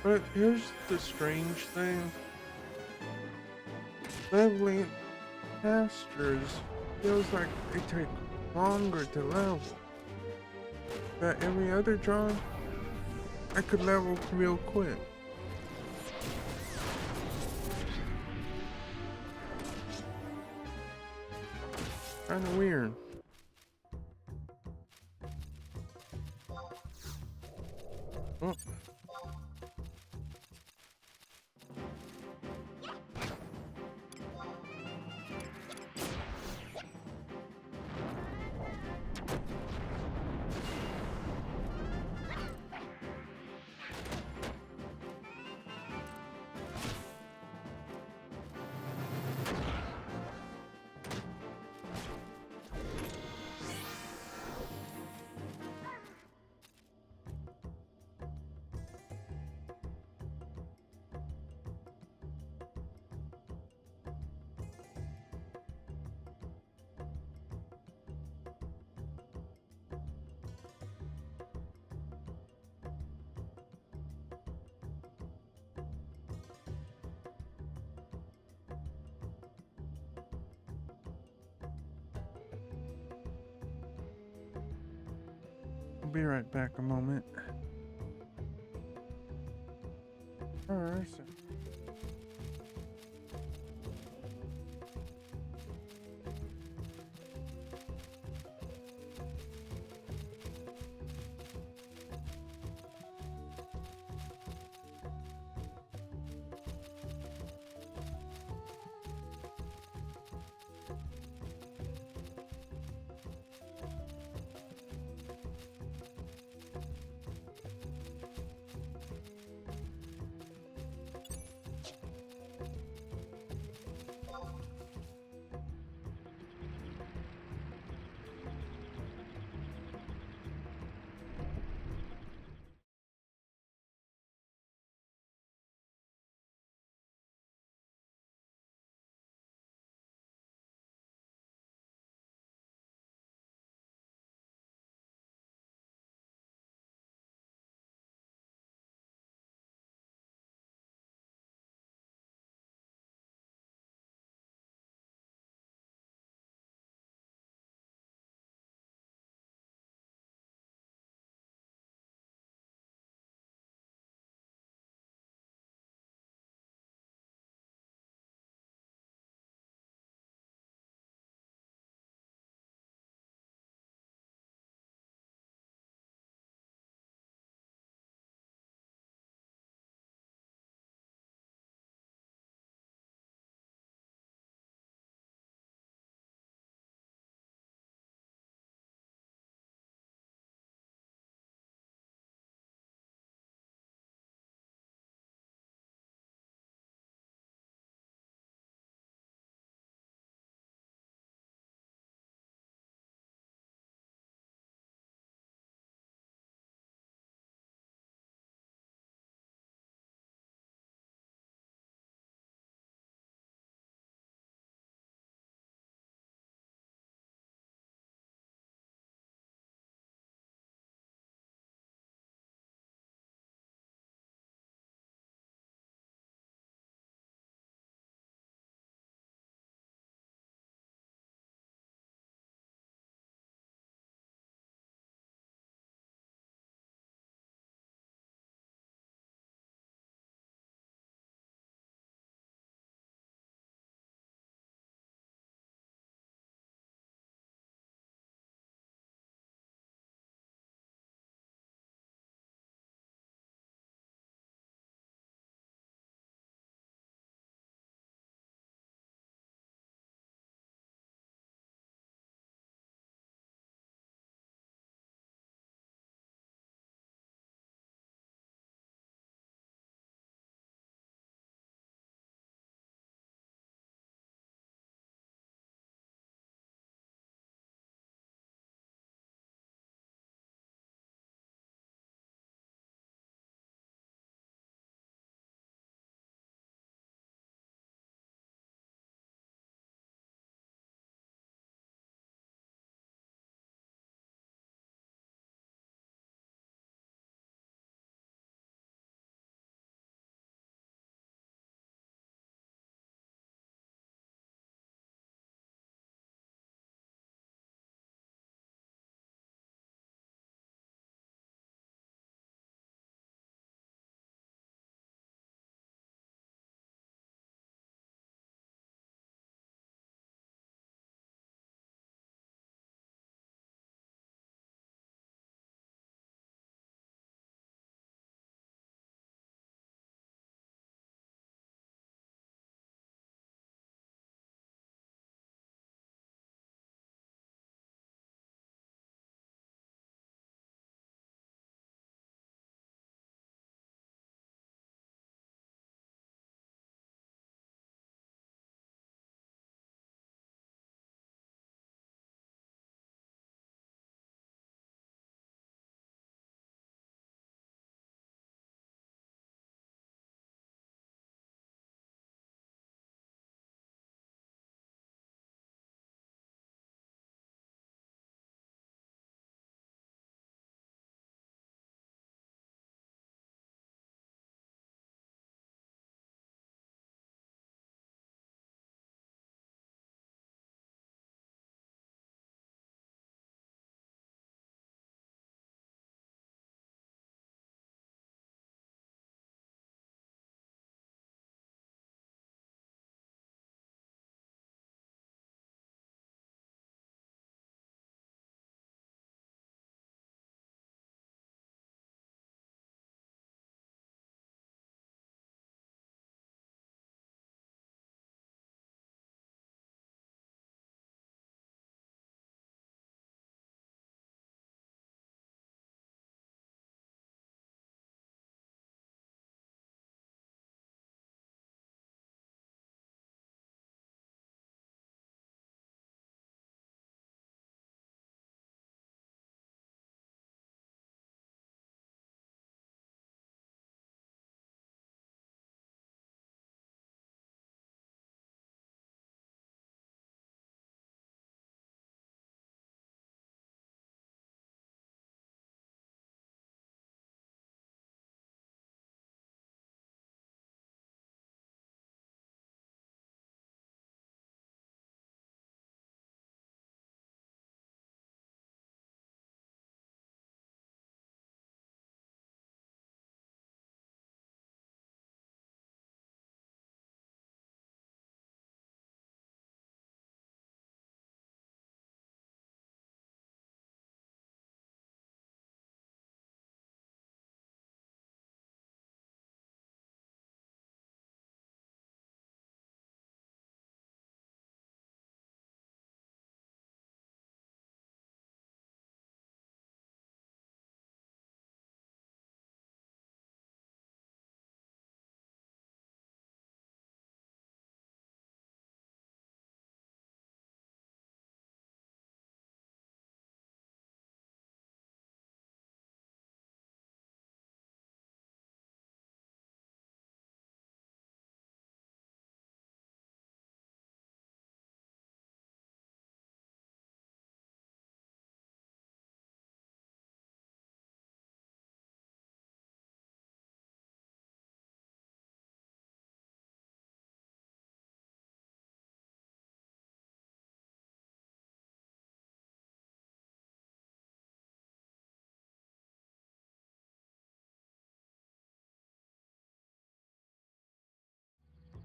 But here's the strange thing. LvLing pastures feels like they take longer to level. But every other job, I could level real quick. Kinda weird. Oh. I'll be right back a moment. Alright.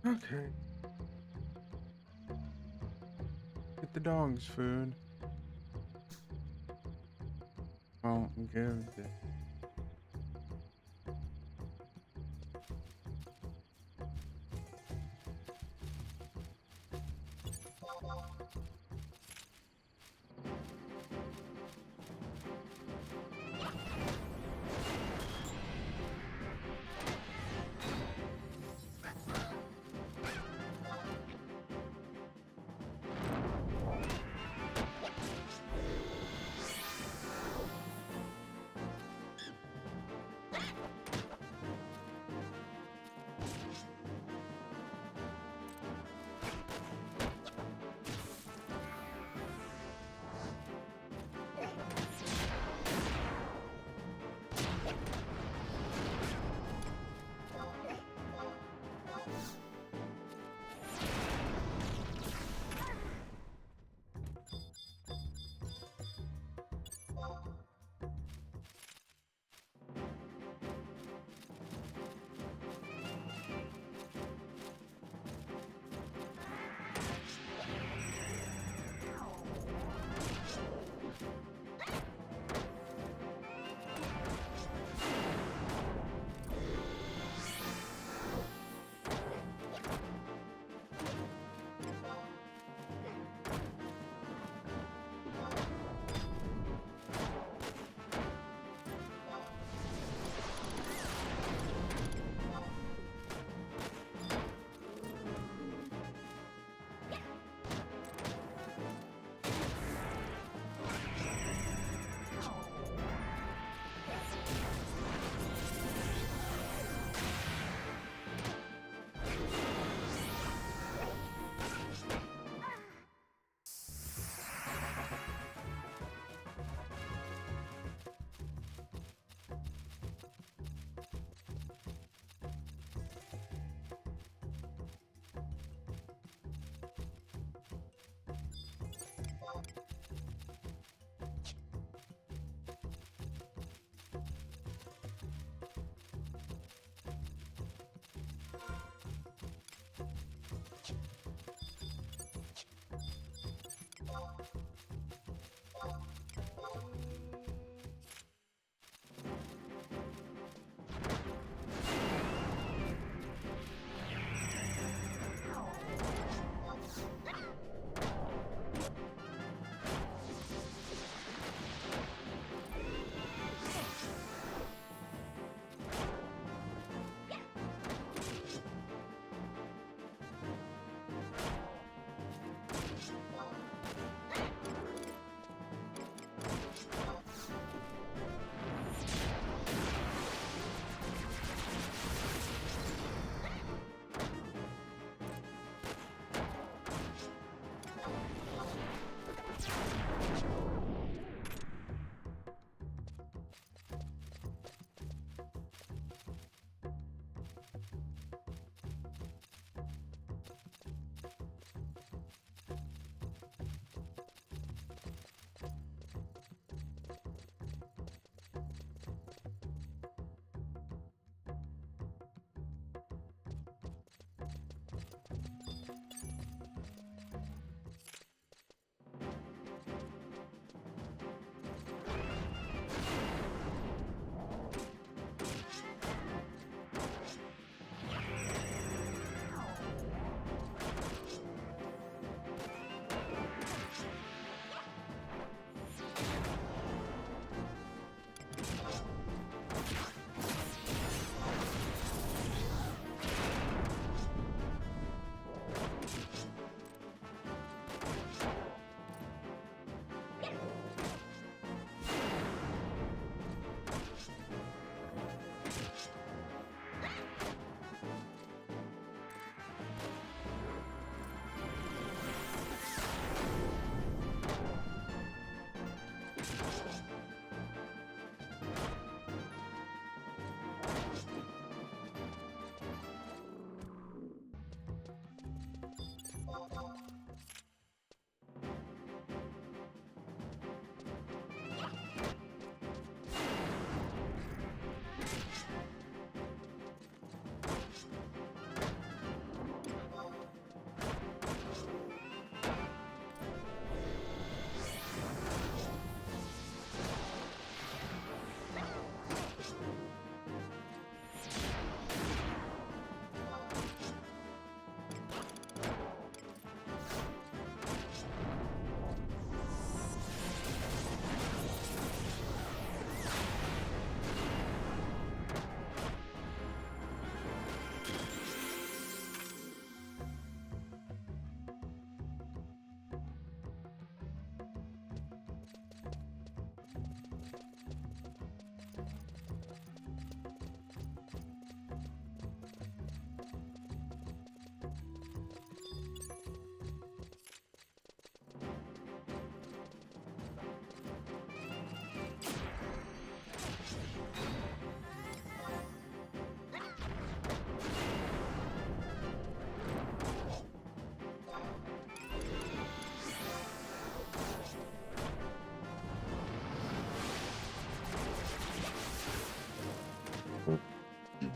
Okay. Get the dogs food. Well, give the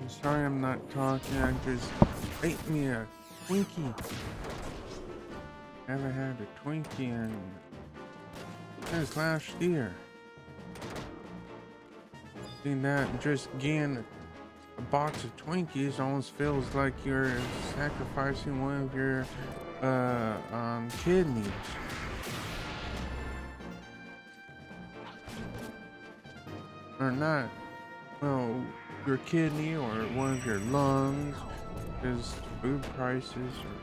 Sorry I'm not talking, I just ate me a Twinkie. Haven't had a Twinkie since last year. Seen that, just getting a box of Twinkies almost feels like you're sacrificing one of your kidneys. Or not, well, your kidney or one of your lungs, because food prices are...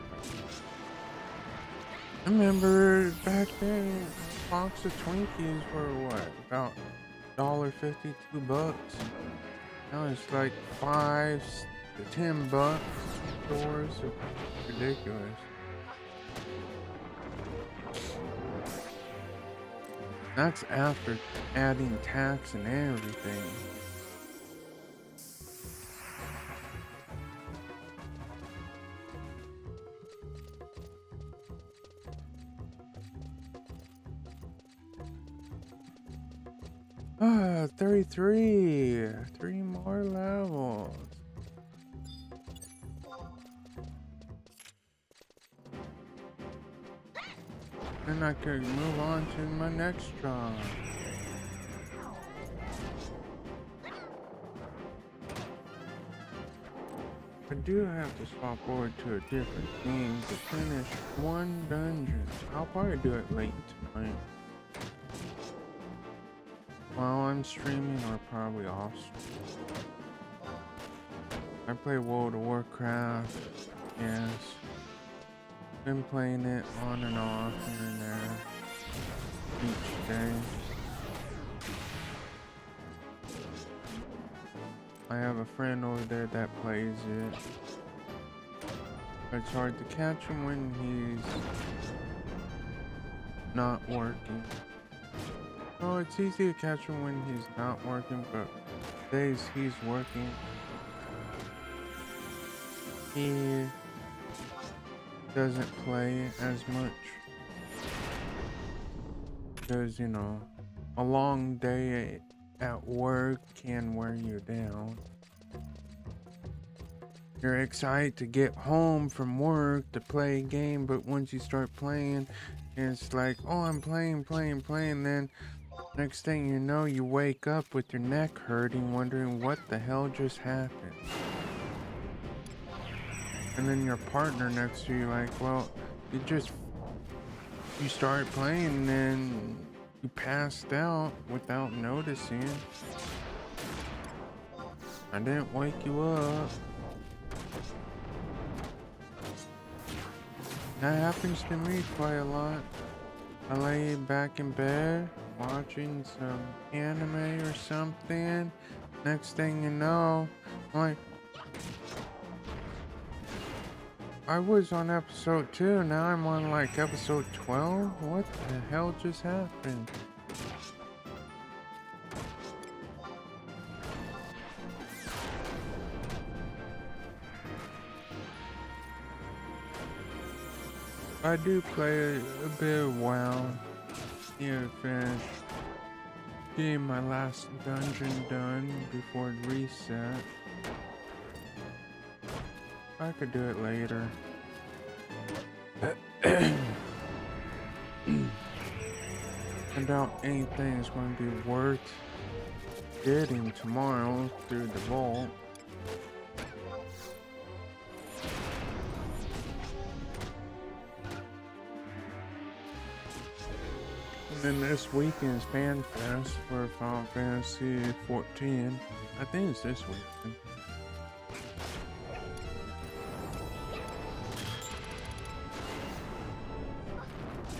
I remember back then, a box of Twinkies were what, about $1.50, $2. Now it's like $5 to $10 stores. It's ridiculous. That's after adding tax and everything. Ah, 33. 3 more levels. Then I could move on to my next job. I do have to swap over to a different game to finish one dungeon. I'll probably do it late tonight. While I'm streaming or probably off stream. I play World of Warcraft, yes. Been playing it on and off here and there each day. I have a friend over there that plays it. It's hard to catch him when he's not working. Oh, it's easy to catch him when he's not working, but days he's working, he doesn't play as much. Because, you know, a long day at work can wear you down. You're excited to get home from work to play a game, but once you start playing, it's like, oh, I'm playing, then next thing you know, you wake up with your neck hurting, wondering what the hell just happened. And then your partner next to you like, well, you started playing and then you passed out without noticing. I didn't wake you up. That happens to me quite a lot. I lay back in bed watching some anime or something. Next thing you know, I'm like, I was on episode 2, now I'm on like episode 12? What the hell just happened? I do play a bit of WoW. Need to finish getting my last dungeon done before it reset. I could do it later. I doubt anything is going to be worth getting tomorrow through the vault. And then this weekend's Fan Fest for Final Fantasy 14. I think it's this weekend.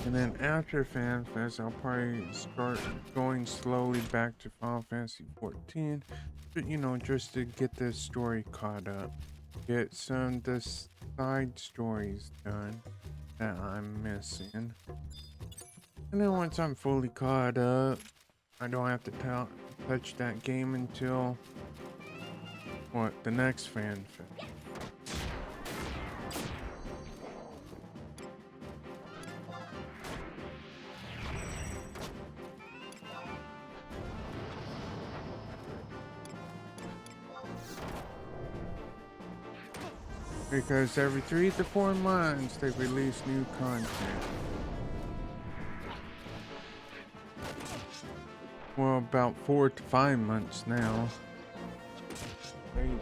And then after Fan Fest, I'll probably start going slowly back to Final Fantasy 14. But, you know, just to get the story caught up. Get some of the side stories done that I'm missing. And then once I'm fully caught up, I don't have to touch that game until, what, the next Fan Fest. Because every 3 to 4 months they release new content. Well, about 4 to 5 months now. Crazy.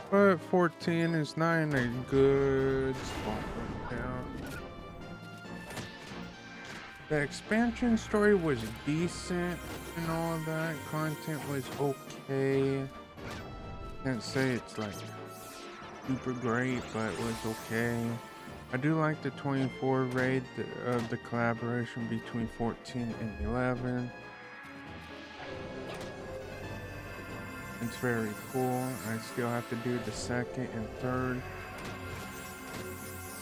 But 14 is not in a good spot right now. The expansion story was decent and all of that. Content was okay. Can't say it's like super great, but it was okay. I do like the 24 raid of the collaboration between 14 and 11. It's very cool. I still have to do the second and third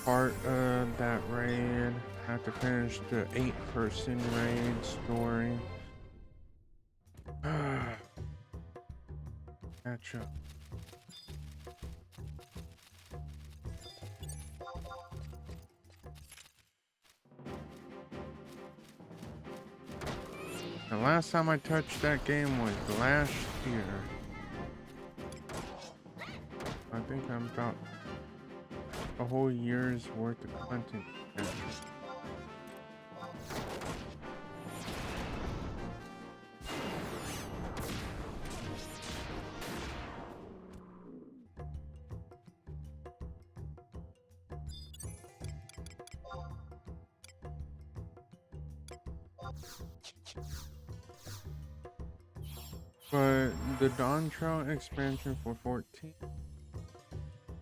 part of that raid. I have to finish the 8-person raid story. Catch up. The last time I touched that game was last year. I think I'm about a whole year's worth of content. But the Dawn Trail expansion for 14,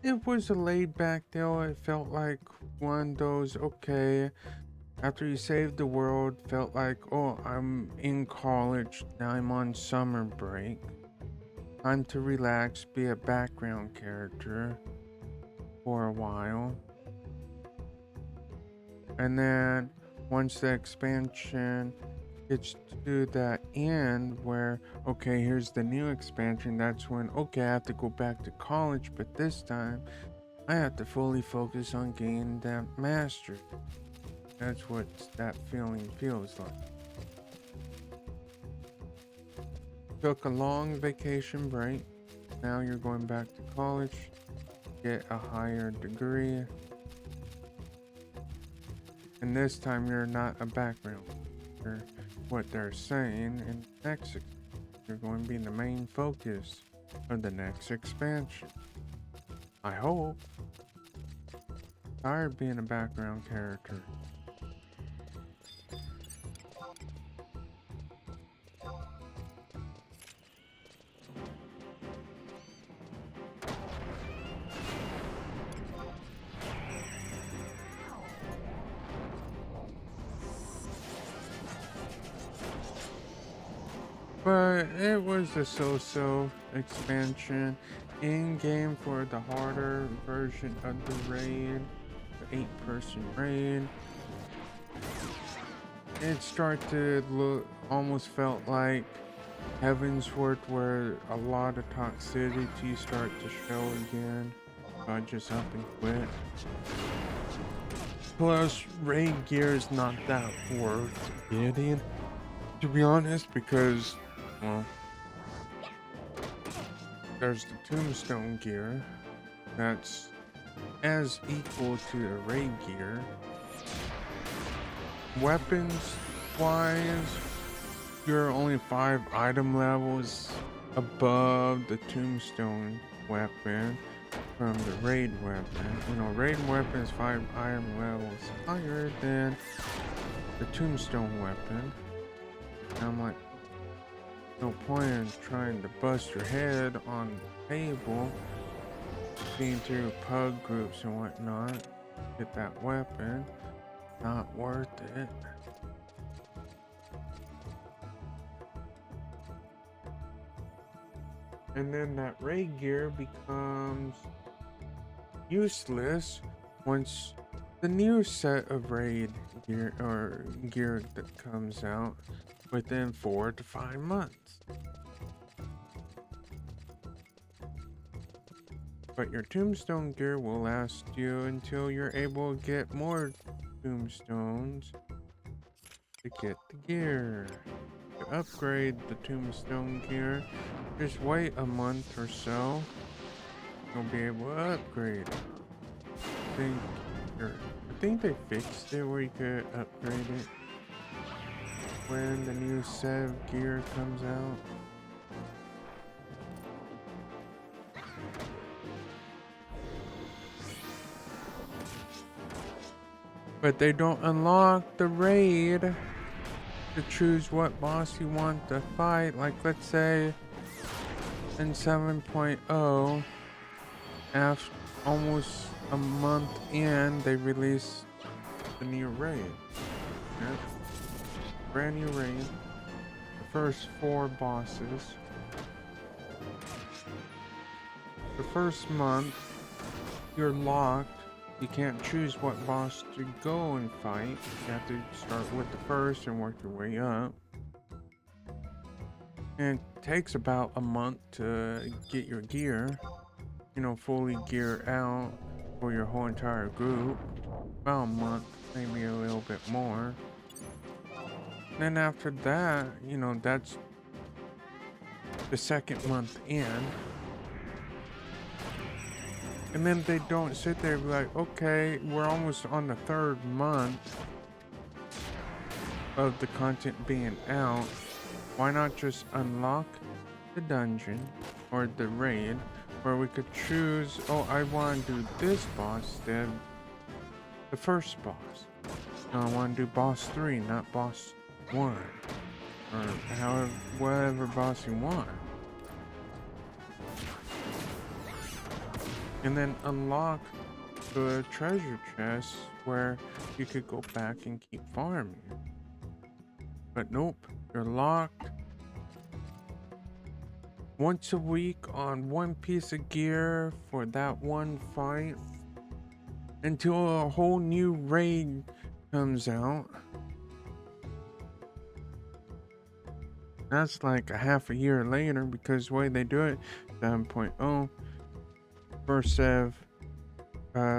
it was a laid back deal. It felt like one of those, okay, after you save the world, felt like, oh, I'm in college, now I'm on summer break. Time to relax, be a background character for a while. And then once the expansion gets to that end where, okay, here's the new expansion, that's when, okay, I have to go back to college, but this time I have to fully focus on getting that master. That's what that feeling feels like. Took a long vacation break. Now you're going back to college, get a higher degree. And this time you're not a background. You're what they're saying in next, you're going to be the main focus of the next expansion. I hope. Tired of being a background character. But it was a so-so expansion in-game for the harder version of the raid, the 8-person raid. It started to look, almost felt like Heavensward, where a lot of toxicity start to show again. I just up and quit. Plus, raid gear is not that worth getting, to be honest, because, well, there's the tombstone gear that's as equal to the raid gear. Weapons wise, you're only 5 item levels above the tombstone weapon from the raid weapon. You know, raid weapon is 5 item levels higher than the tombstone weapon. And I'm like, no point in trying to bust your head on the table, being through pug groups and whatnot, get that weapon. Not worth it. And then that raid gear becomes useless once the new set of raid gear or gear that comes out within 4 to 5 months. But your tombstone gear will last you until you're able to get more tombstones to get the gear. to upgrade the tombstone gear. Just wait a month or so. You'll be able to upgrade it. I think they fixed it where you could upgrade it when the new Sev gear comes out. But they don't unlock the raid to choose what boss you want to fight. Like, let's say in 7.0, after almost a month in, they release the new raid. Yep. Brand new raid. The first 4 bosses. The first month, you're locked. You can't choose what boss to go and fight. You have to start with the first and work your way up. And it takes about a month to get your gear, you know, fully gear out for your whole entire group. About a month, maybe a little bit more. And then after that, you know, that's the second month in. And then they don't sit there and be like, okay, we're almost on the 3rd month of the content being out. Why not just unlock the dungeon or the raid where we could choose, oh, I want to do this boss than the first boss. No, I want to do boss 3, not boss 1. Or however, whatever boss you want. And then unlock the treasure chest where you could go back and keep farming. But nope, you're locked. Once a week on one piece of gear for that one fight until a whole new raid comes out. That's like a half a year later because the way they do it, 7.0. First Sev,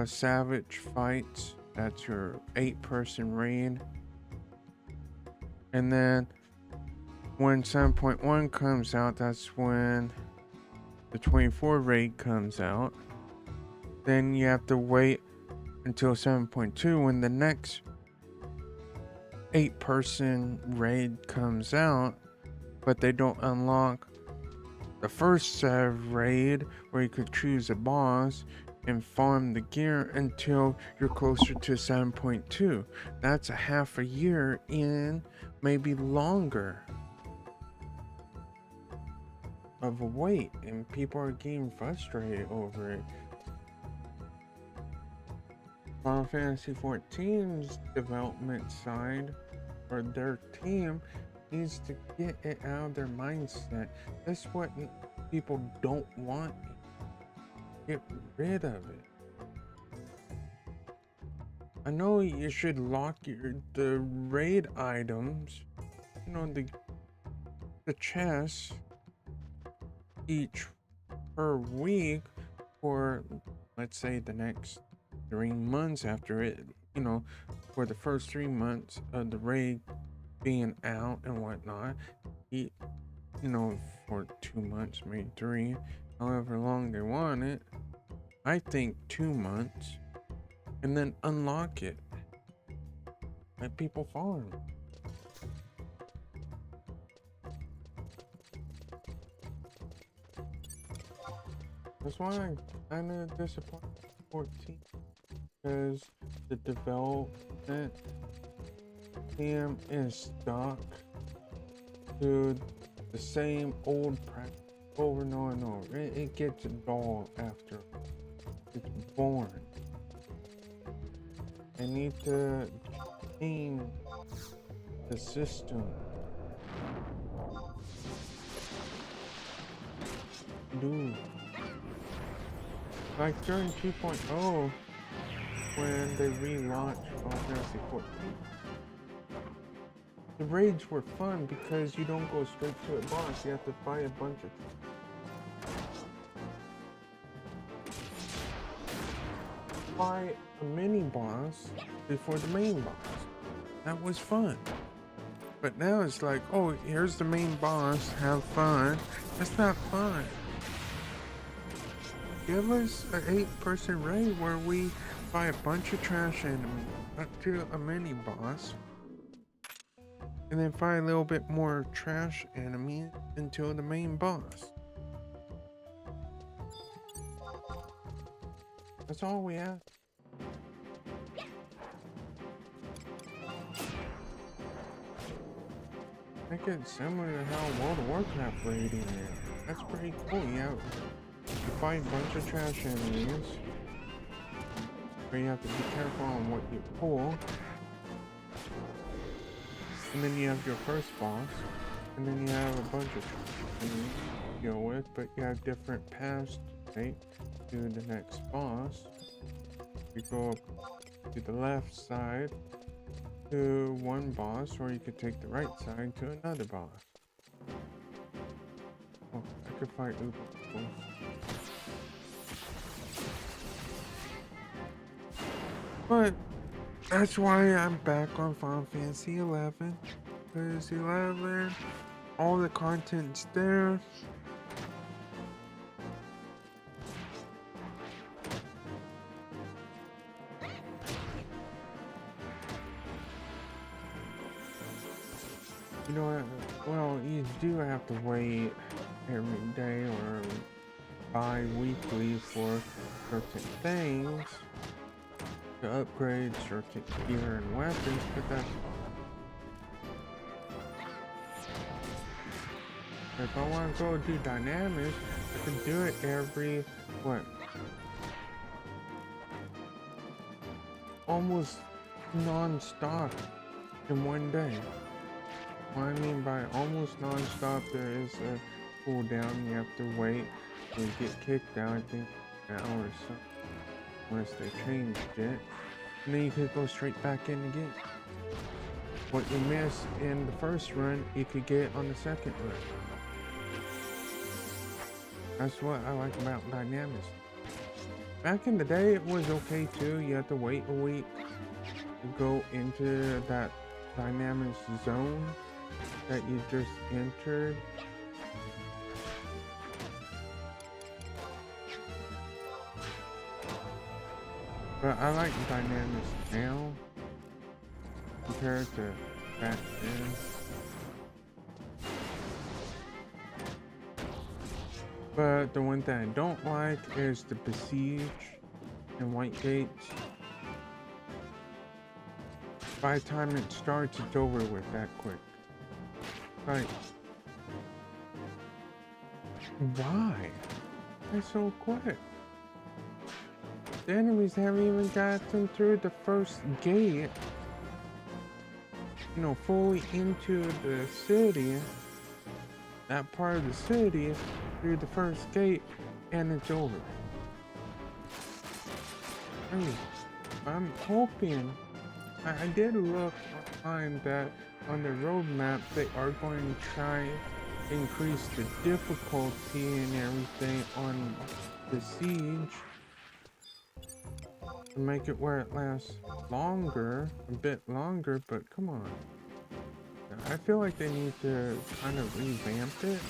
Savage fights. That's your 8-person raid. And then when 7.1 comes out, that's when the 24 raid comes out. Then you have to wait until 7.2 when the next 8-person raid comes out, but they don't unlock the first Sev raid where you could choose a boss and farm the gear until you're closer to 7.2. That's a half a year in, maybe longer, of a wait, and people are getting frustrated over it. Final Fantasy XIV's development side, or their team, needs to get it out of their mindset. That's what people don't want. Get rid of it. I know you should lock the raid items, you know, the chests each per week for, let's say, the next 3 months after it, you know, for the first 3 months of the raid being out and whatnot, you know, for 2 months, maybe 3, however long they want it. I think 2 months, and then unlock it. Let people farm. That's why I'm kind of disappointed in 14, because the development team is stuck to the same old practice over and over and over. It gets dull after. It's boring. They need to change the system. Dude. Like during 2.0, when they relaunched Final Fantasy 14, the raids were fun because you don't go straight to a boss. You have to fight a bunch of a mini boss before the main boss. That was fun. But now it's like, oh, here's the main boss, have fun. That's not fun. Give us an 8-person raid where we fight a bunch of trash enemies up to a mini boss. And then fight a little bit more trash enemies until the main boss. That's all we have. Make it similar to how World of Warcraft raiding is. That's pretty cool. You fight a bunch of trash enemies. But you have to be careful on what you pull. And then you have your first boss. And then you have a bunch of trash enemies to deal with. But you have different paths to take to the next boss. You go up to the left side to one boss, or you could take the right side to another boss. Oh, I could fight Uber. But that's why I'm back on Final Fantasy 11. Because 11, all the content's there. You know what? Well, you do have to wait every day or bi-weekly for certain things to upgrade certain gear and weapons, but that's if I want to go do dynamics, I can do it every what? Almost non-stop in one day. What I mean by almost non-stop, there is a cooldown. You have to wait to get kicked out, I think an hour or so, unless they changed it. And then you could go straight back in again. What you missed in the first run, you could get on the second run. That's what I like about dynamics. Back in the day, it was okay too. You had to wait a week to go into that dynamics zone that you just entered. But I like dynamics now compared to back then. But the one thing I don't like is the Besiege and White Gates. By the time it starts, it's over with that quick. Like, why? It's so quick. The enemies haven't even gotten through the first gate, you know, fully into the city, that part of the city, through the first gate, and it's over. Hey, I'm hoping, I did look online that on the roadmap they are going to try increase the difficulty and everything on the siege to make it where it lasts longer, a bit longer, but come on. I feel like they need to kind of revamp it.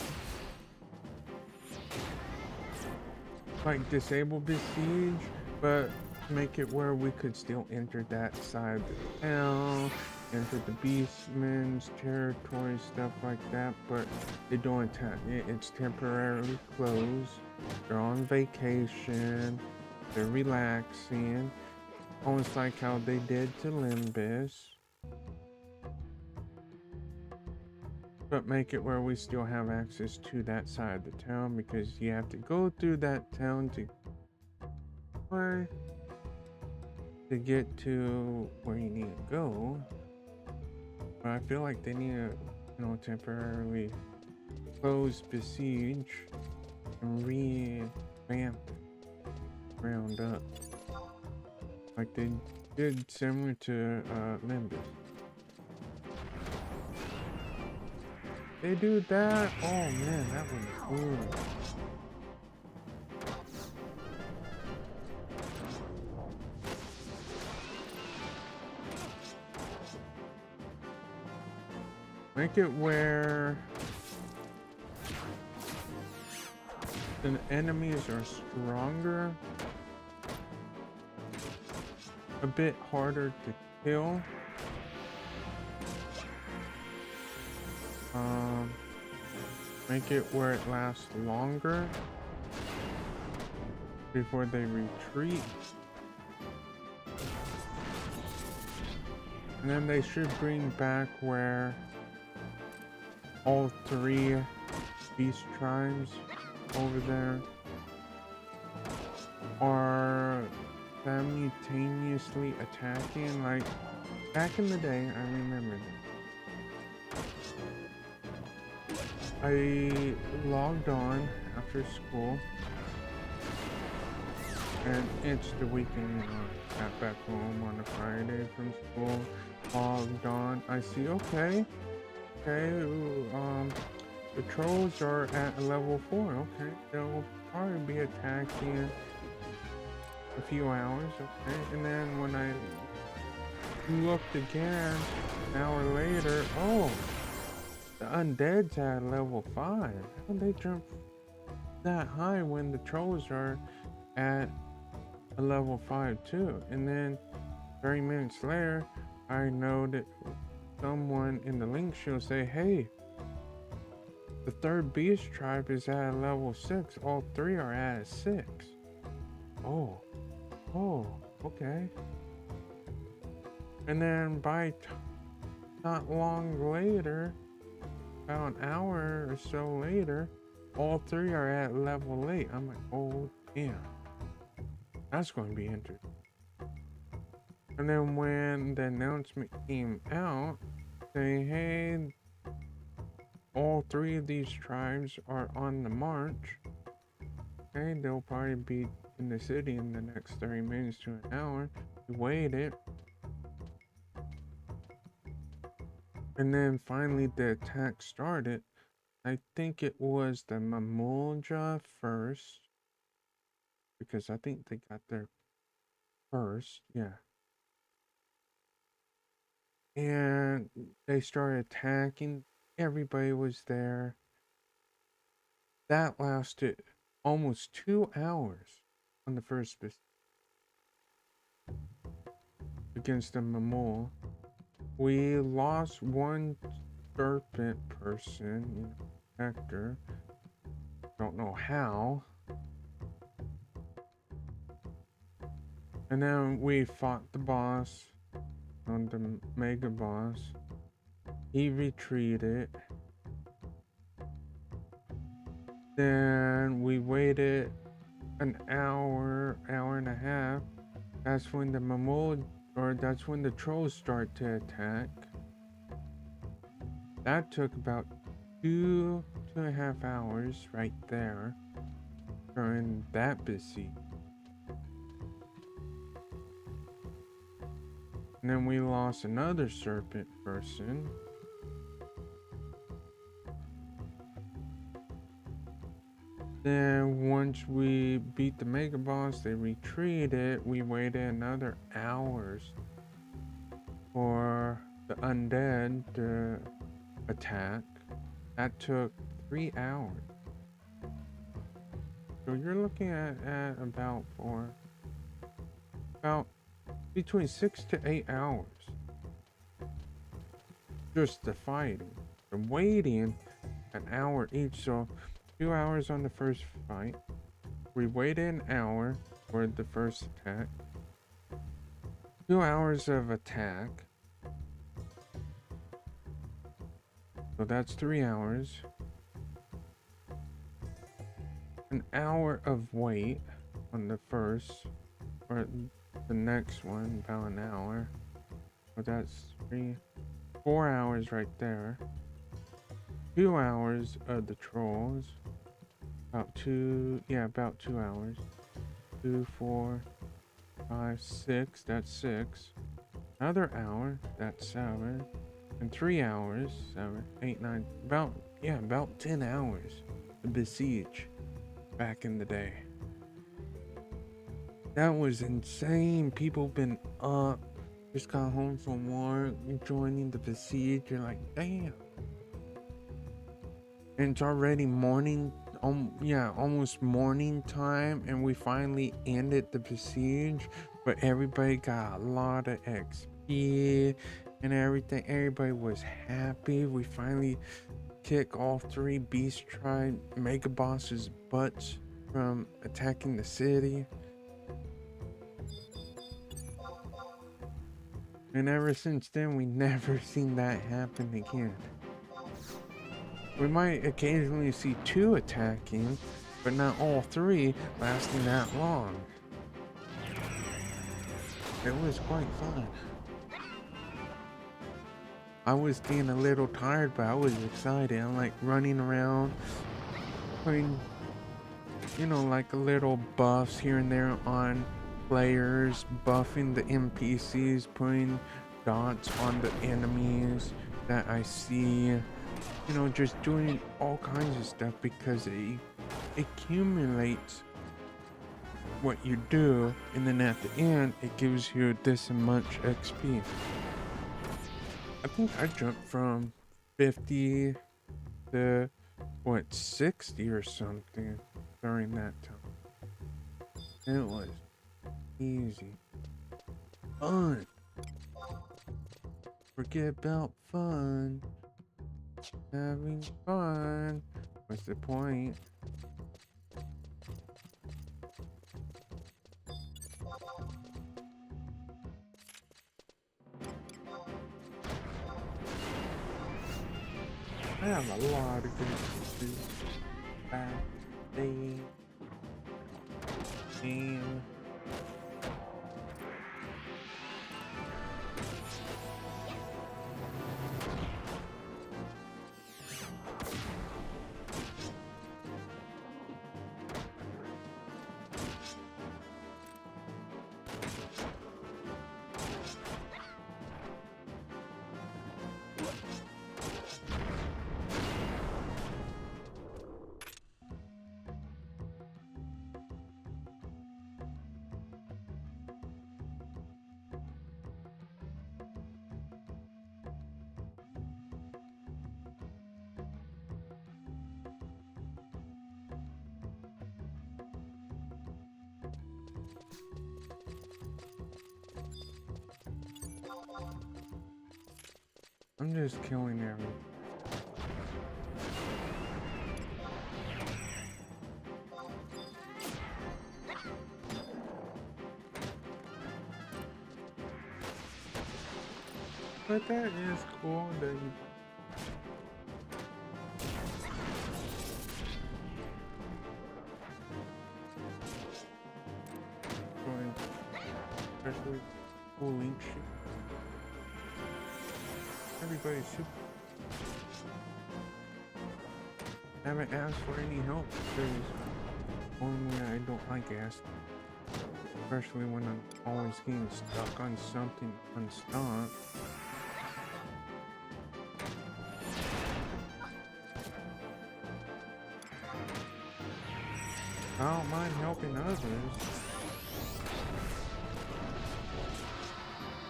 Like disable Besiege, but make it where we could still enter that side of the town, enter the Beastman's territory, stuff like that, but they don't attack it. It's temporarily closed. They're on vacation. They're relaxing. Almost like how they did to Limbus. But make it where we still have access to that side of the town, because you have to go through that town to get to where you need to go. But I feel like they need to, you know, temporarily close Besiege and revamp it, round up, like they did similar to Limbus. They do that? Oh man, that was cool. Make it where the enemies are stronger, a bit harder to kill. Make it where it lasts longer before they retreat. And then they should bring back where all 3 beast tribes over there are simultaneously attacking. Like back in the day, I remember that. I logged on after school, and it's the weekend, you know, I got back home on a Friday from school, logged on, I see, okay, the trolls are at level 4, okay, they'll probably be attacking a few hours, okay, and then when I looked again, an hour later, oh, the undead's at level 5. How did they jump that high when the trolls are at a level 5 too? And then 30 minutes later, I noted someone in the link she'll say, hey, the 3rd beast tribe is at level 6. All 3 are at 6. Oh, okay. And then by not long later, about an hour or so later, all 3 are at level 8. I'm like, oh damn, that's going to be interesting. And then when the announcement came out saying, hey, all 3 of these tribes are on the march, okay, they'll probably be in the city in the next 30 minutes to an hour. We waited. And then finally the attack started. I think it was the Mamulja first, because I think they got there first, yeah. And they started attacking. Everybody was there. That lasted almost 2 hours on the first against the Mamul. We lost one serpent person, you know, Hector. Don't know how. And then we fought the boss on the mega boss. He retreated. Then we waited an hour and a half. That's when the Mamul, or that's when the trolls start to attack. That took about 2.5 hours right there during that besiege. And then we lost another serpent person. Then once we beat the mega boss, they retreated. We waited another hours for the undead to attack. That took 3 hours. So you're looking at about between 6 to 8 hours. Just the fighting. The waiting, an hour each, so 2 hours on the first fight. We waited an hour for the first attack. 2 hours of attack. So that's 3 hours. An hour of wait on the first, or the next one, about an hour. So that's 4 hours right there. 2 hours of the trolls. About 2 hours. 2, 4, 5, 6, that's 6. Another hour, that's 7. And 3 hours, 7, 8, 9, about 10 hours to besiege back in the day. That was insane. People been up, just got home from work, joining the besiege. You're like, damn, And it's already morning. Yeah, almost morning time, and we finally ended the besiege. But everybody got a lot of XP and everything. Everybody was happy. We finally kick all 3 beast tribe mega bosses' butts from attacking the city. And ever since then, we never seen that happen again. We might occasionally see 2 attacking, but not all 3 lasting that long. It was quite fun. I was getting a little tired, but I was excited. I'm like running around, putting, you know, like a little buffs here and there on players, buffing the NPCs, putting dots on the enemies that I see. You know, just doing all kinds of stuff because it accumulates what you do, and then at the end it gives you this much XP. I think I jumped from 50 to what, 60 or something during that time. It was easy. Fun. Forget about fun. Having fun. What's the point? I have a lot of good back day game. I'm just killing everything. But that is cool that you join, especially LvLing shit. Everybody should. Haven't asked for any help because normally I don't like asking, especially when I'm always getting stuck on something unstuck. I don't mind helping others.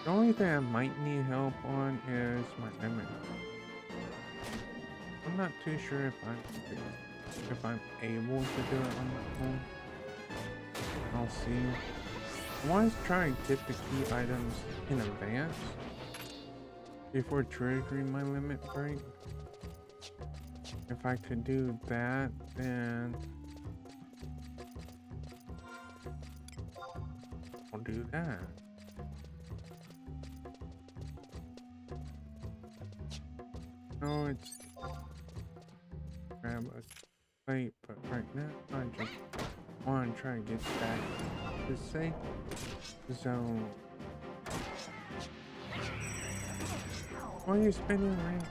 The only thing I might need help on is my limit. I'm not too sure if I'm able to do it on my own. I'll see. I want to try and get the key items in advance before triggering my limit break. If I could do that, then I'll do that. No, it's grab a plate, but right now I just want to try and get back to the safe zone. Why are you spinning around?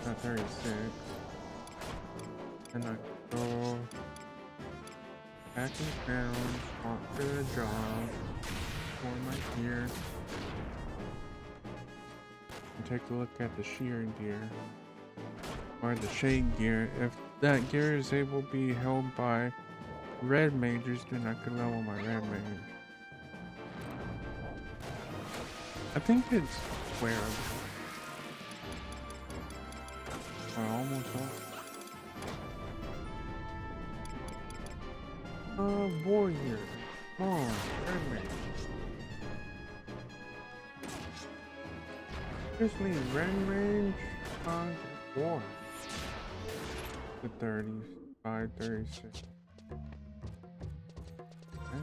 And 36. And I go back and down, off to the job, for my gear, and take a look at the shear gear, or the shade gear. If that gear is able to be held by red mages, then I could level my red mage. I think it's where I almost off. Warrior. Oh, red mage. Just need red mage on war. The 35, 36. Okay.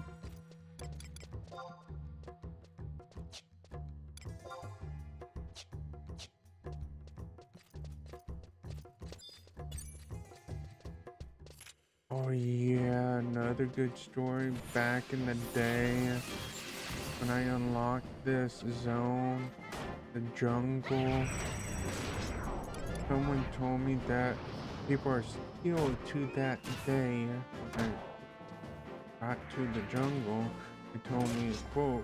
Oh yeah, another good story back in the day when I unlocked this zone, the jungle. Someone told me that people are still to that day when I got to the jungle. They told me, quote,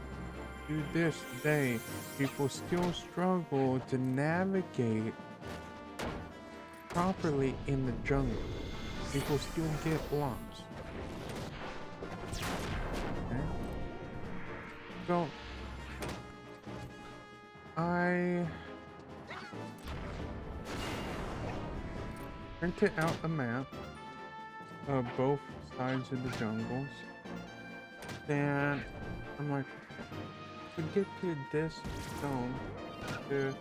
to this day, people still struggle to navigate properly in the jungle. People still get lost. Okay. So I printed out a map of both sides of the jungles. Then I'm like, to get to this zone, to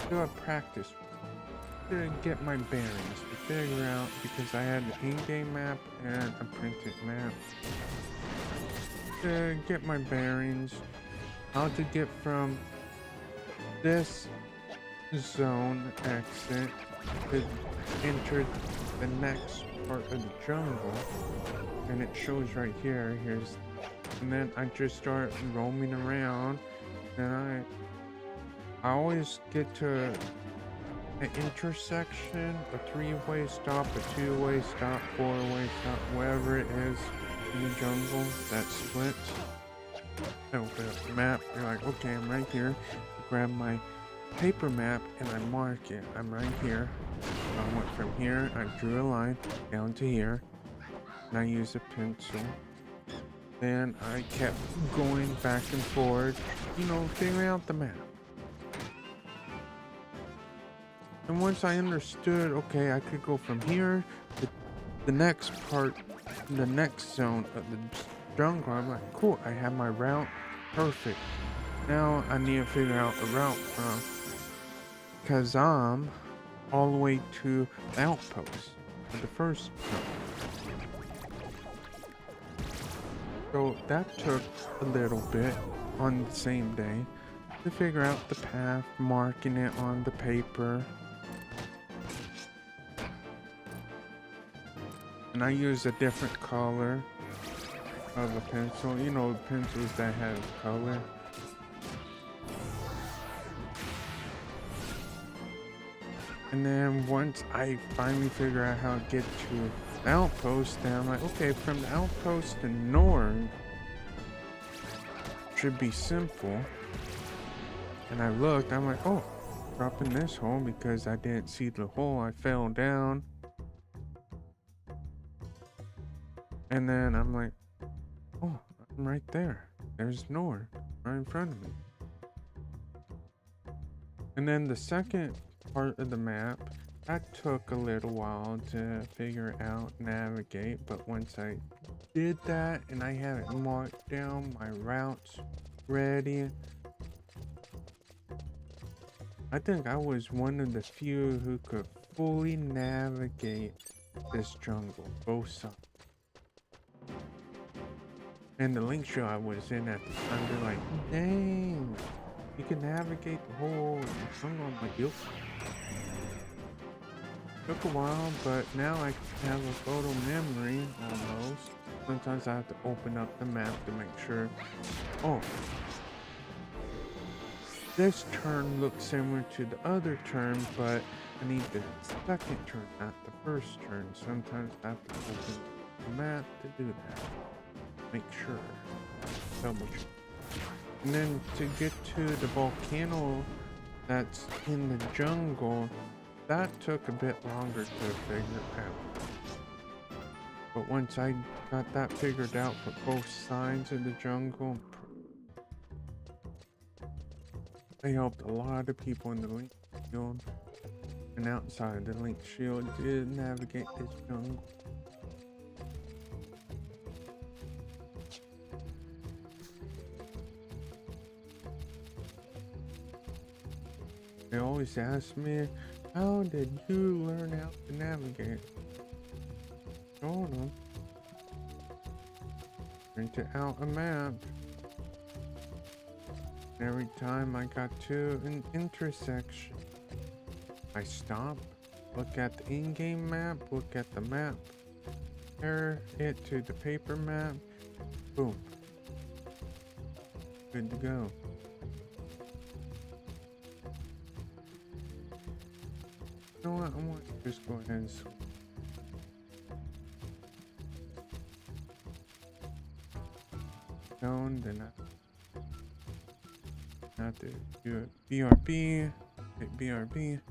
do a practice, to get my bearings, to figure out, because I had an in-game map and a printed map, to get my bearings, how to get from this zone exit to enter the next part of the jungle, and it shows right here. And then I just start roaming around, and I always get to an intersection, a 3-way stop, a 2-way stop, 4-way stop, wherever it is in the jungle that splits. I open up the map, you're like, okay, I'm right here. Grab my paper map and I mark it. I'm right here. I went from here, I drew a line down to here, and I used a pencil. Then I kept going back and forth, figuring out the map. And once I understood, okay, I could go from here to the next part, the next zone of the jungle, I'm like, cool, I have my route, perfect. Now I need to figure out a route from Kazam all the way to the outpost of the first zone. So that took a little bit on the same day to figure out the path, marking it on the paper. And I use a different color of a pencil, pencils that have color. And then once I finally figure out how to get to the outpost, then I'm like, okay, from the outpost to north should be simple. And I looked, I'm like, oh, drop in this hole because I didn't see the hole. I fell down. And then I'm like, oh, I'm right there. There's north right in front of me. And then the second part of the map, that took a little while to figure out, navigate, but once I did that and I had it marked down, my routes ready, I think I was one of the few who could fully navigate this jungle, both sides. And the link show I was in at the time, they're like, dang, you can navigate the whole jungle. I'm like, yep. Took a while, but now I have a photo memory almost. Sometimes I have to open up the map to make sure. Oh, this turn looks similar to the other turn, but I need the second turn, not the first turn. Sometimes I have to open the map to do that. Make sure. Double check. And then to get to the volcano that's in the jungle, That took a bit longer to figure out. But once I got that figured out for both sides of the jungle, I helped a lot of people in the link field and outside the link shield to navigate this jungle. They always ask me, how did you learn how to navigate? Hold on. Print out a map. Every time I got to an intersection, I stop, look at the in-game map, look at the map, compare it to the paper map, boom. Good to go. You know what? I want to just go ahead and switch. Down, then I have to do it. BRB, hit BRB.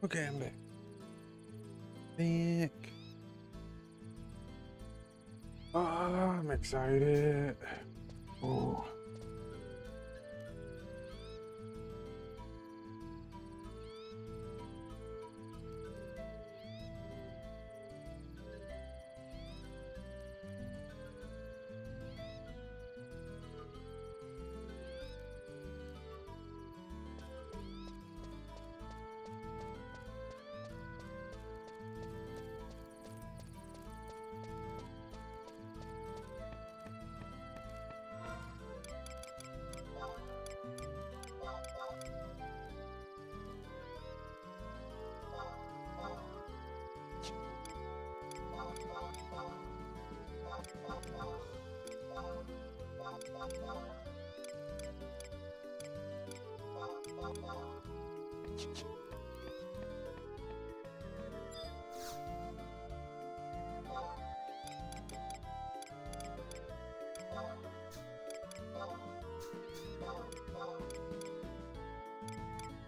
Okay, I'm back. Back. Oh, I'm excited. Oh.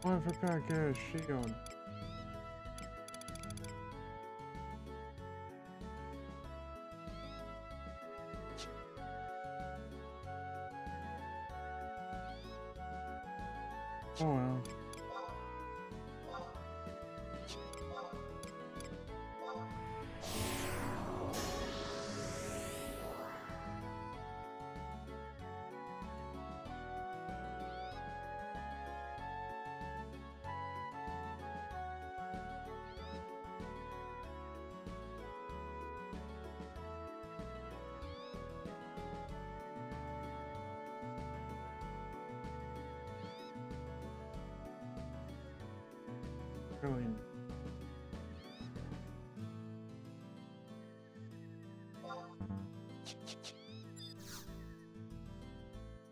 Oh, I forgot to get a shield. Oh well. Really.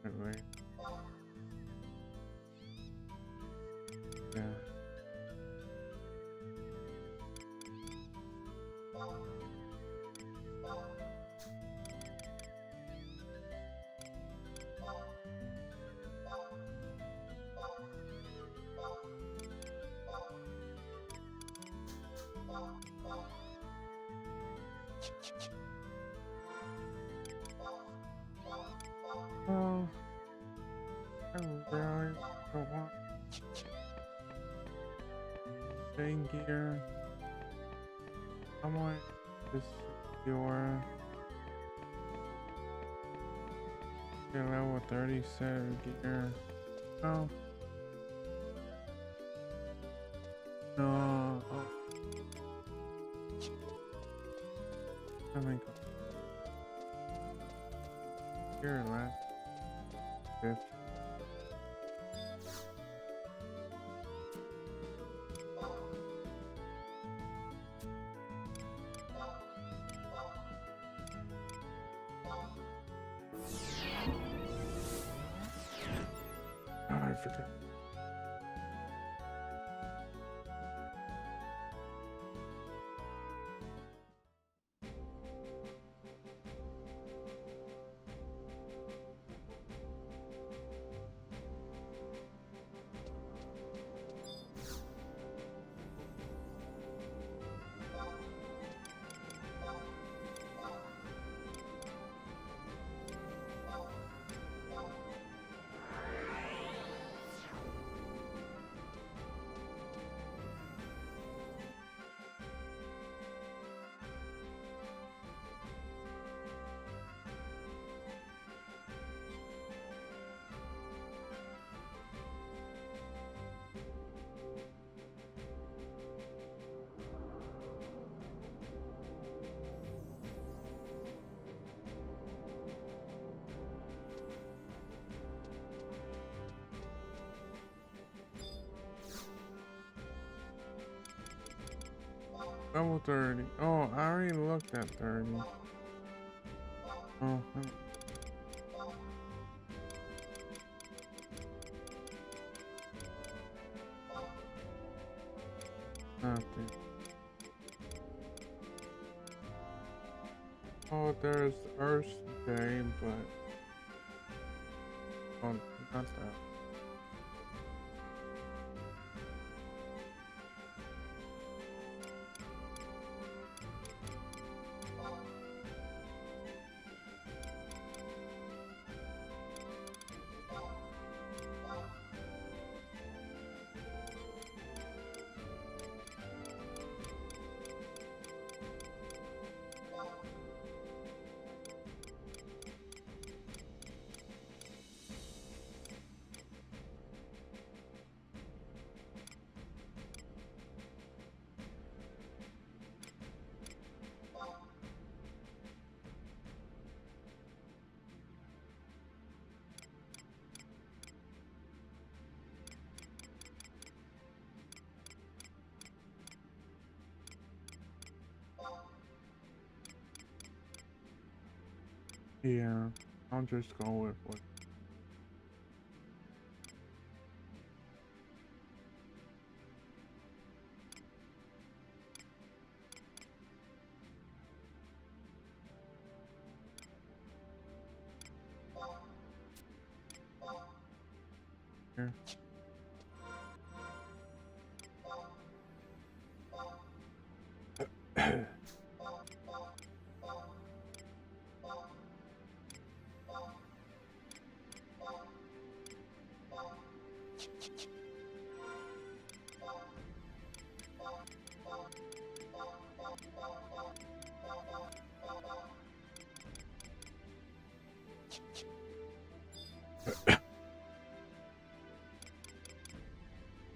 Anyway. Yeah. Oh, I really don't want chain gear. I'm going to secure the level 37 gear. Oh. No. Oh. I think here last 5th. Oh, I forgot. Level 30. Oh, I already looked at 30. Oh, nothing. Oh, there's Earth Day, but oh, not that. Yeah, I'll just go with what. Here.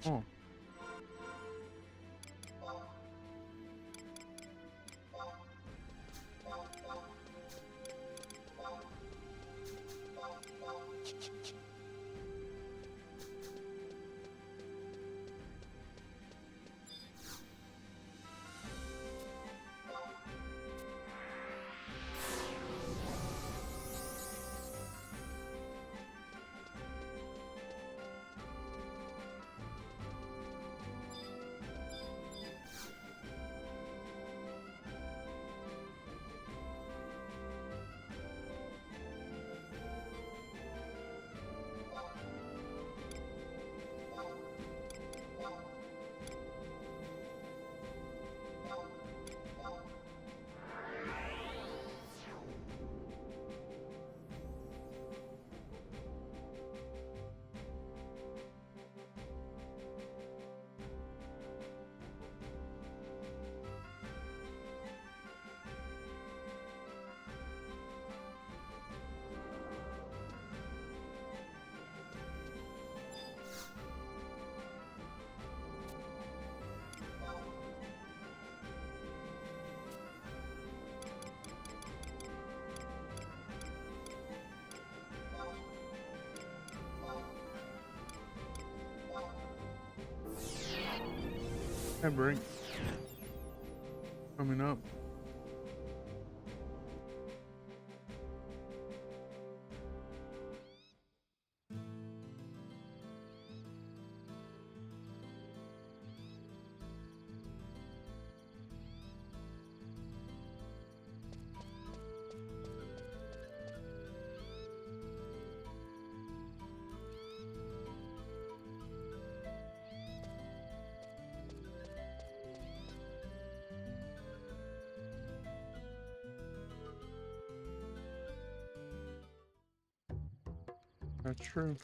Oh. Hey, break coming up. That's true.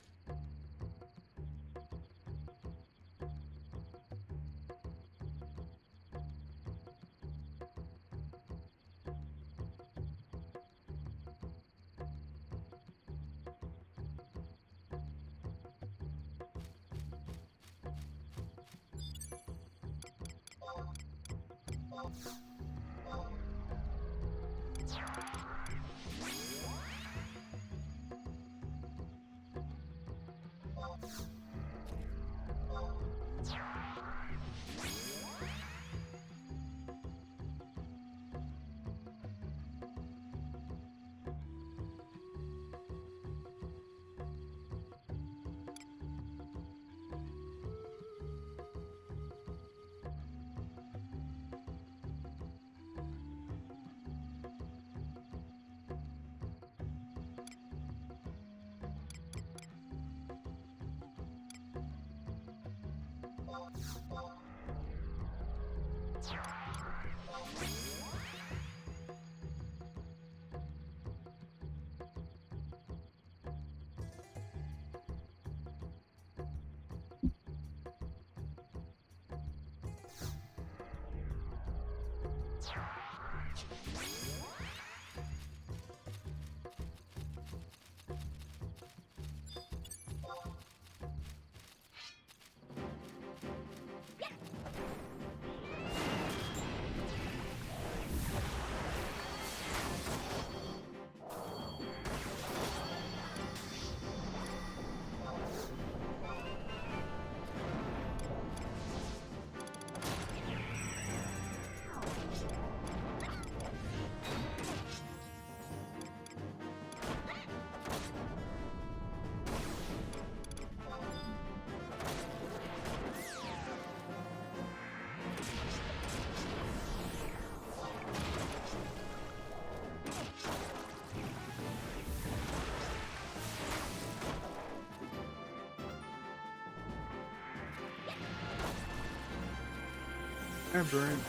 aberrant.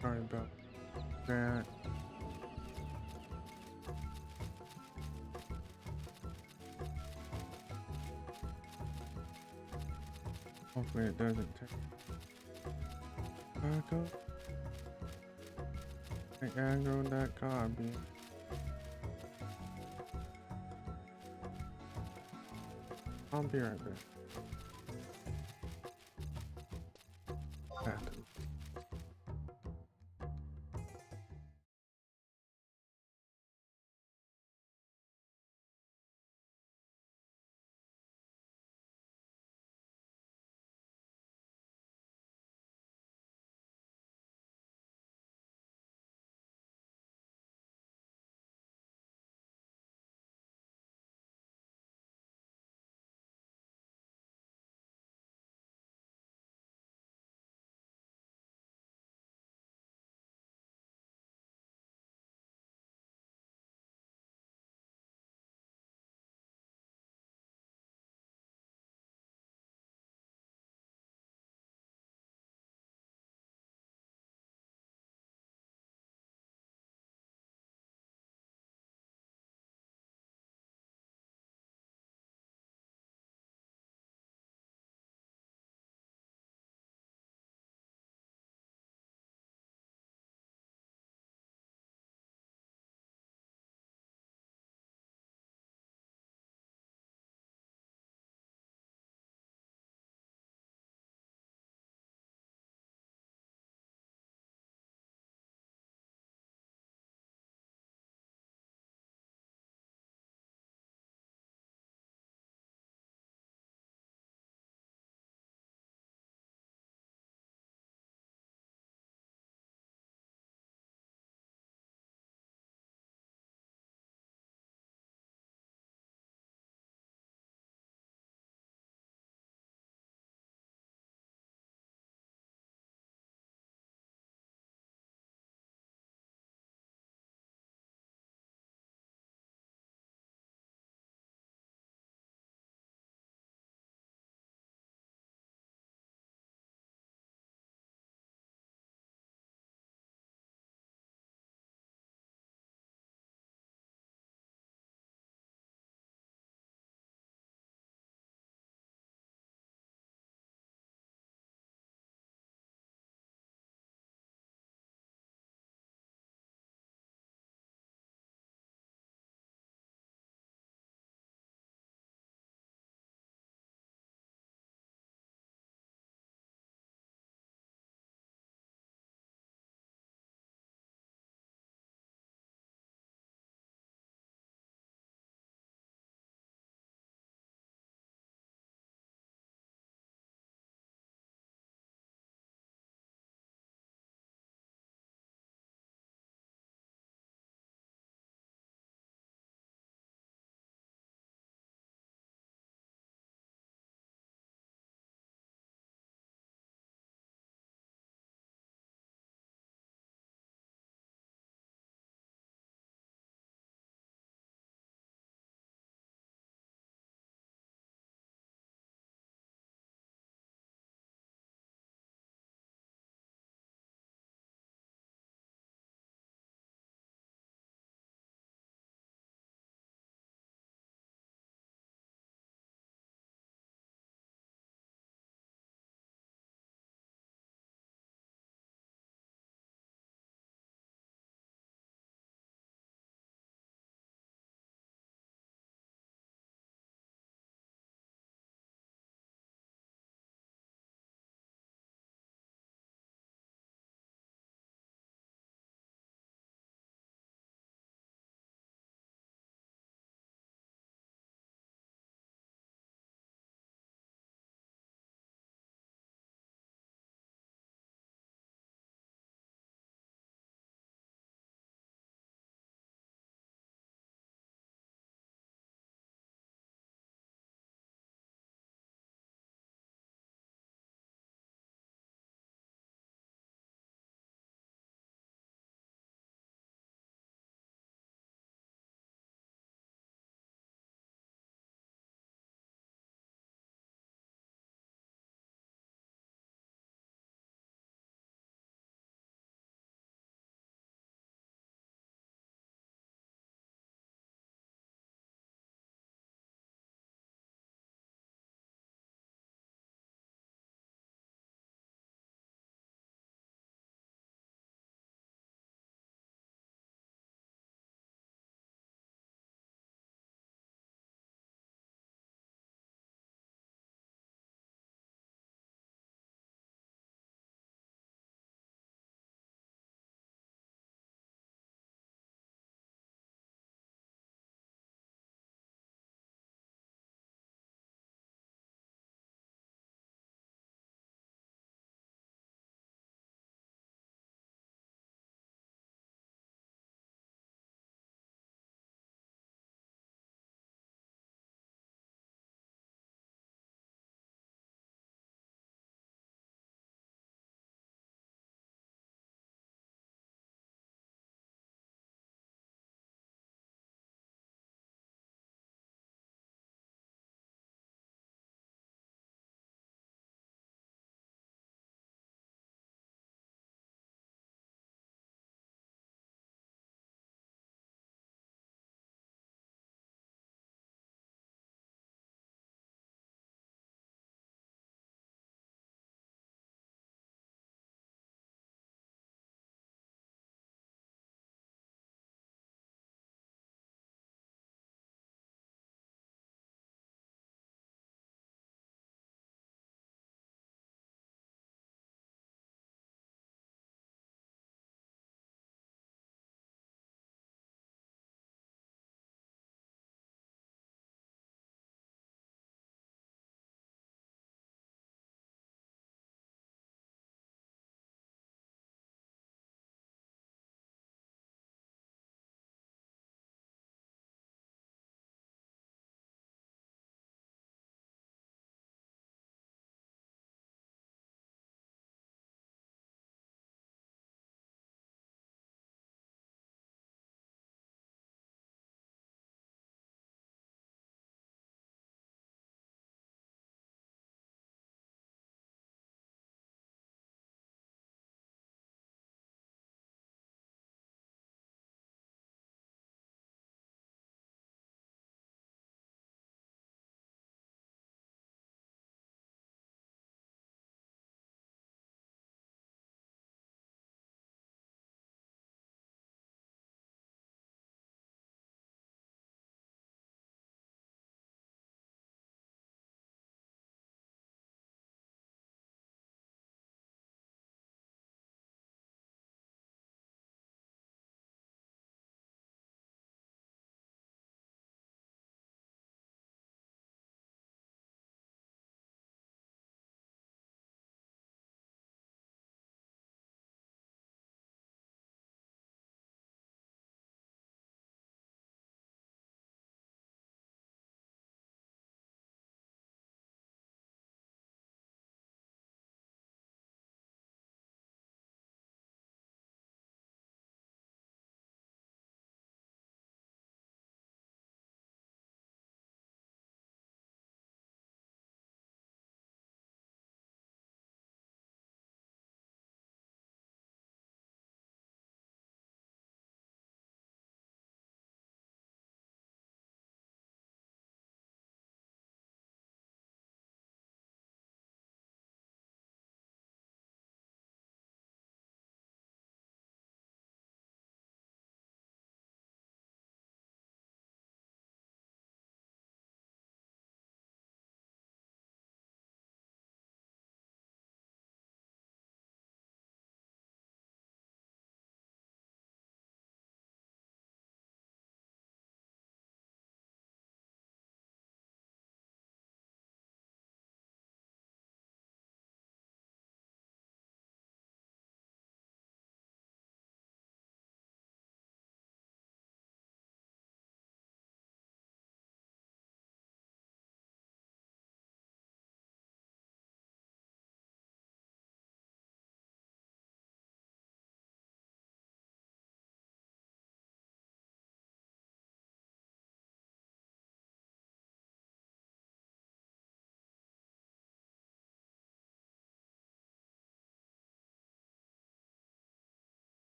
Sorry about that. Hopefully it doesn't take back up. I aggroed that copy. I'll be right back.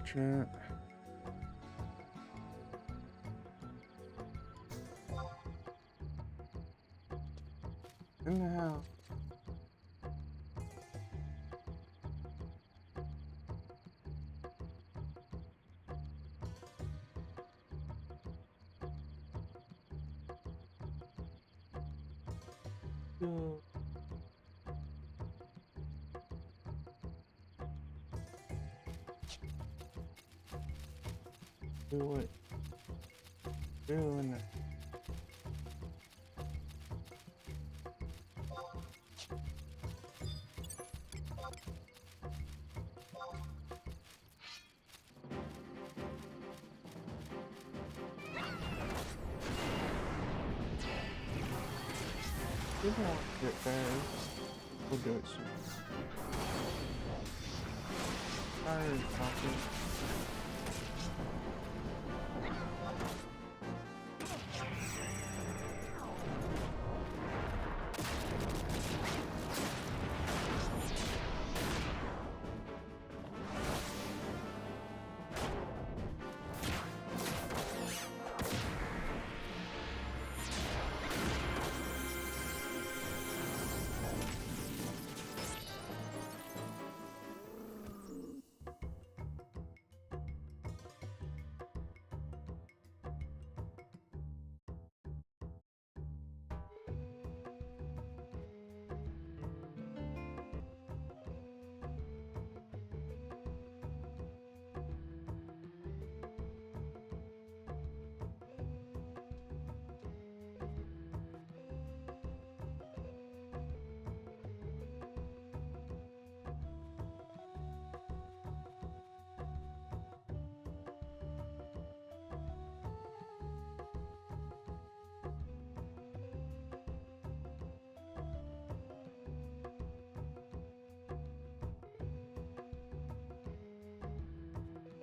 chat. In the house. Do it. Doing it. We don't want to get fast. We'll do it soon. Tired of talking.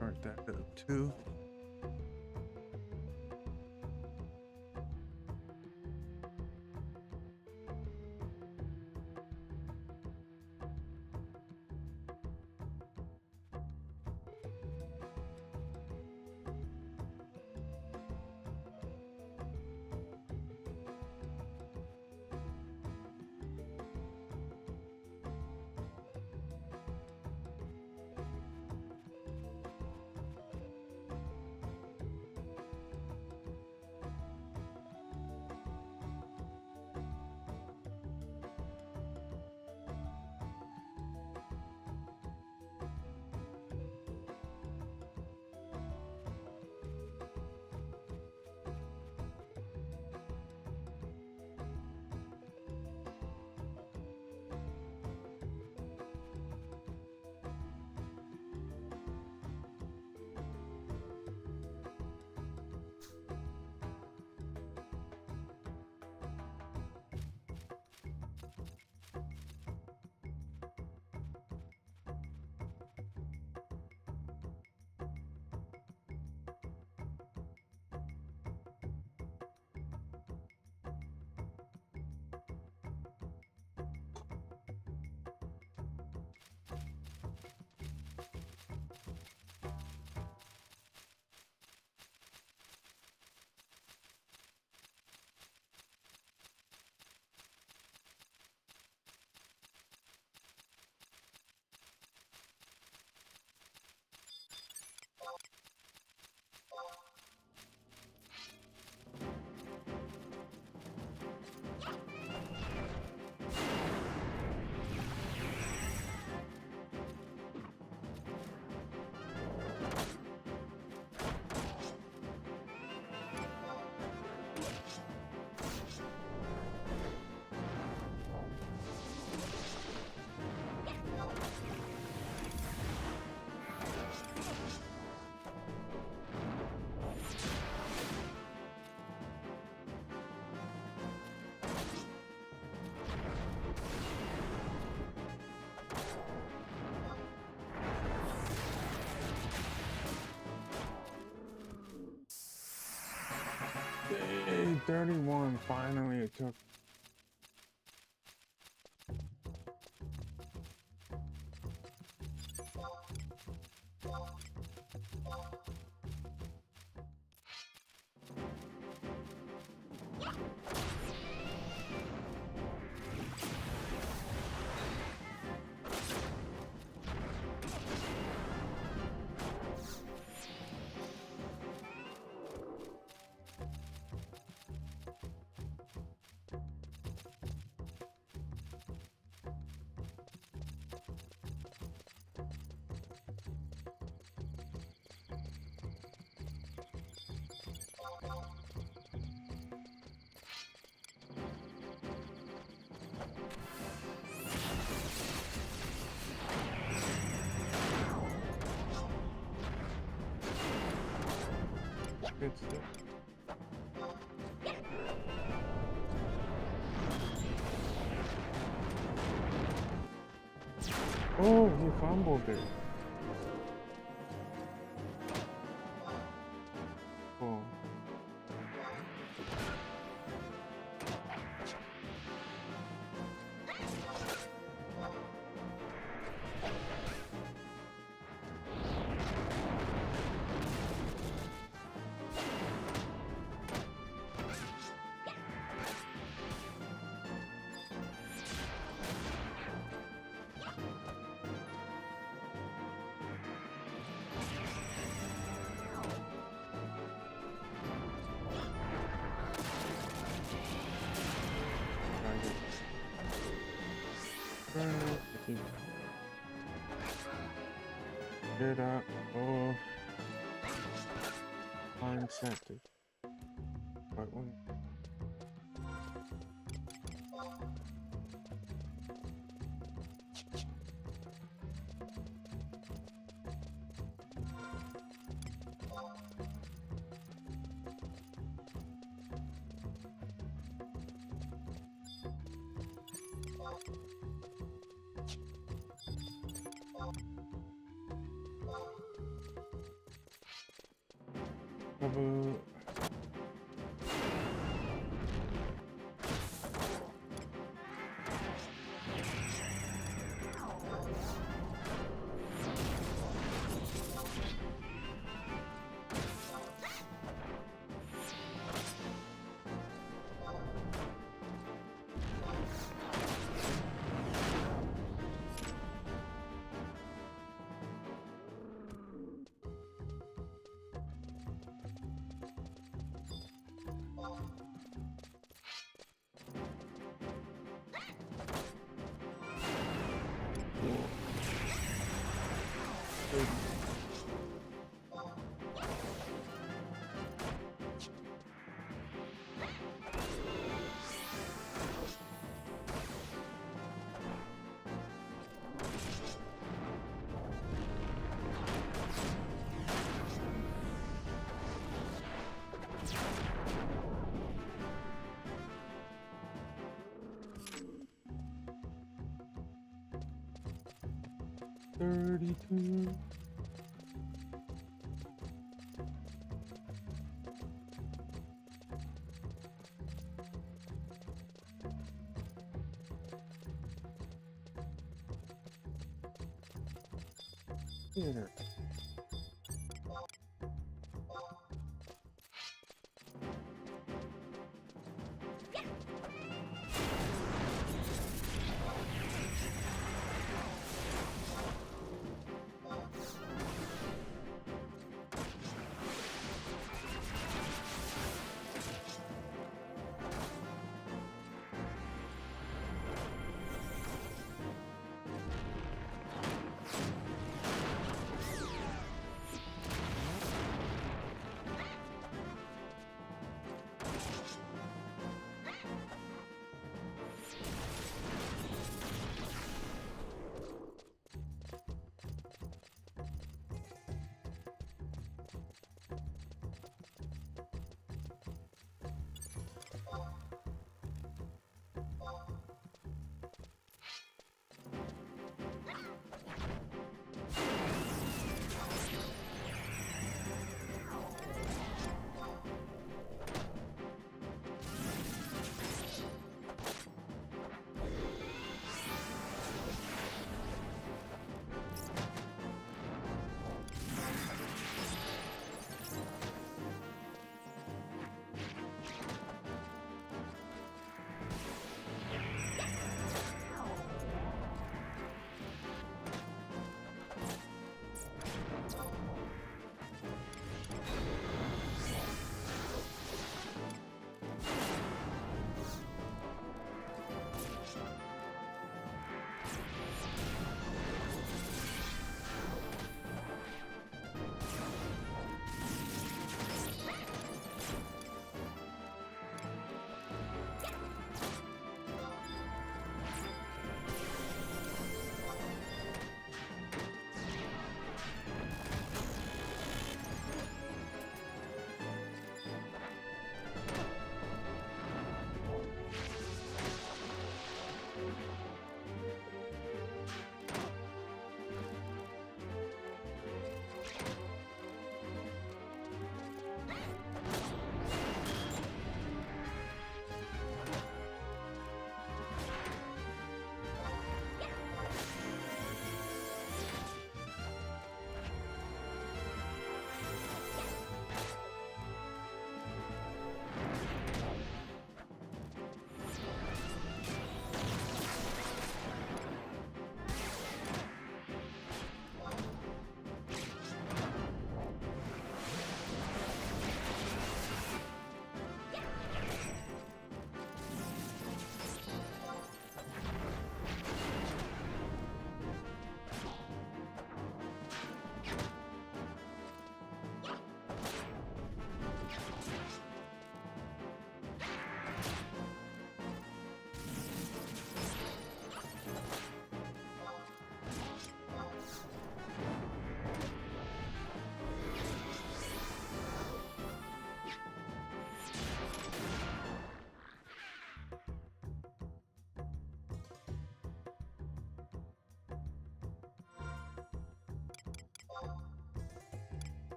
Start that up too. Yay, 31. Finally, it took. It's it. Oh, he fumbled it. Oh. Get up. Oh. I'm accepted. But one. About 32. Here.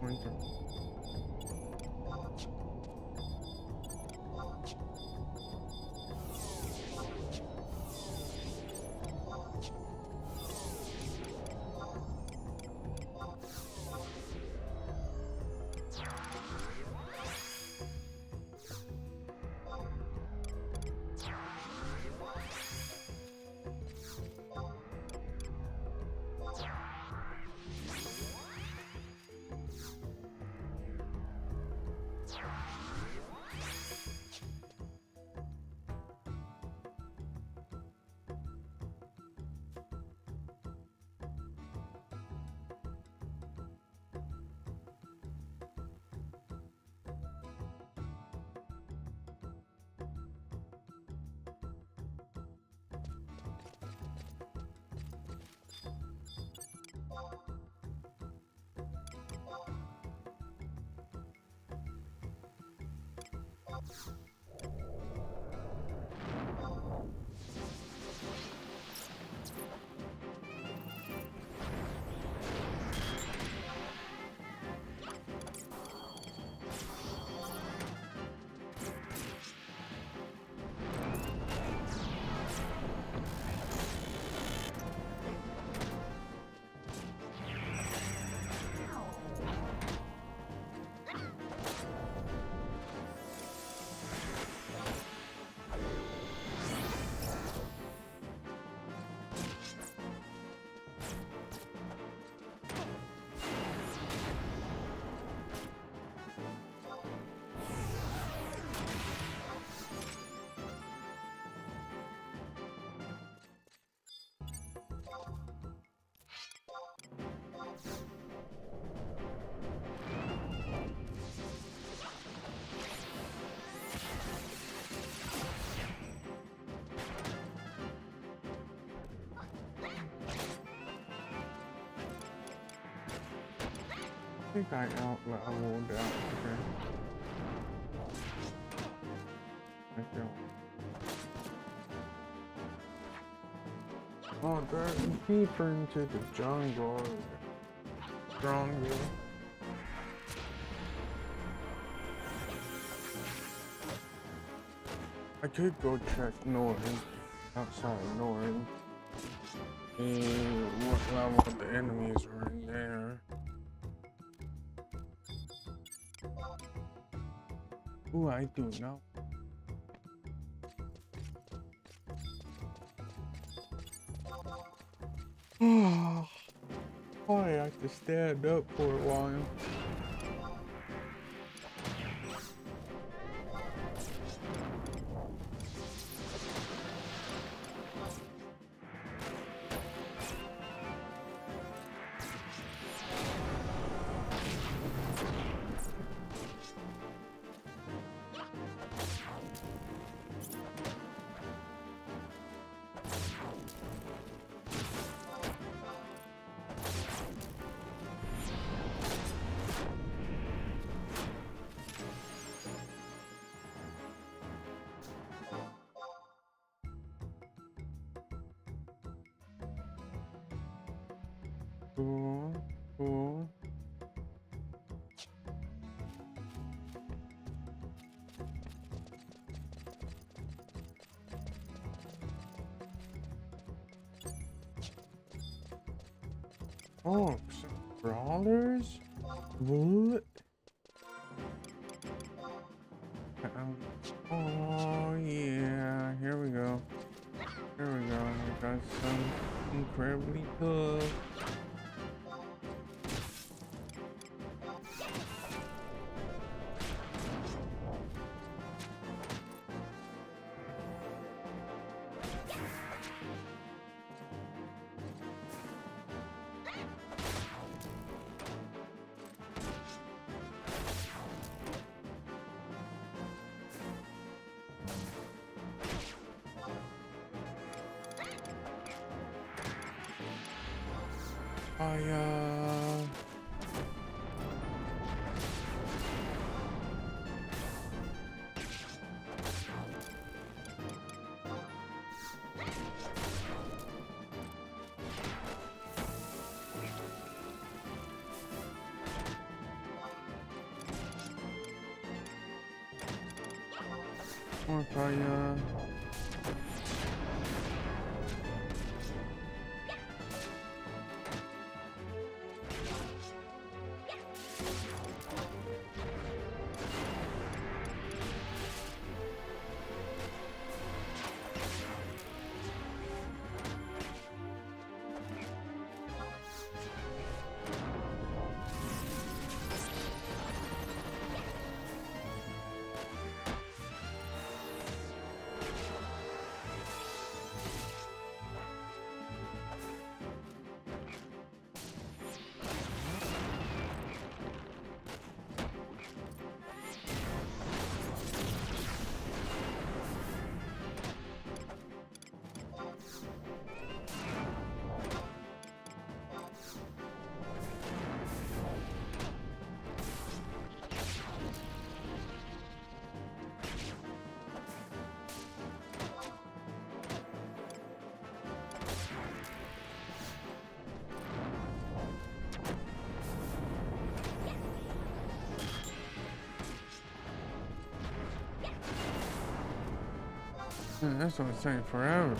pointer. I think I out-leveled out here. I don't. Oh, they're deeper into the jungle. Stronger. I could go check north, outside north. And what level the enemies are in there. Ooh, I do know. Oh, I have to stand up for a while. Cool, cool. Oh, some brawlers? What? Oh yeah, here we go. Here we go. We got some incredibly tough. Fire. More fire. Man, that's what it's saying forever.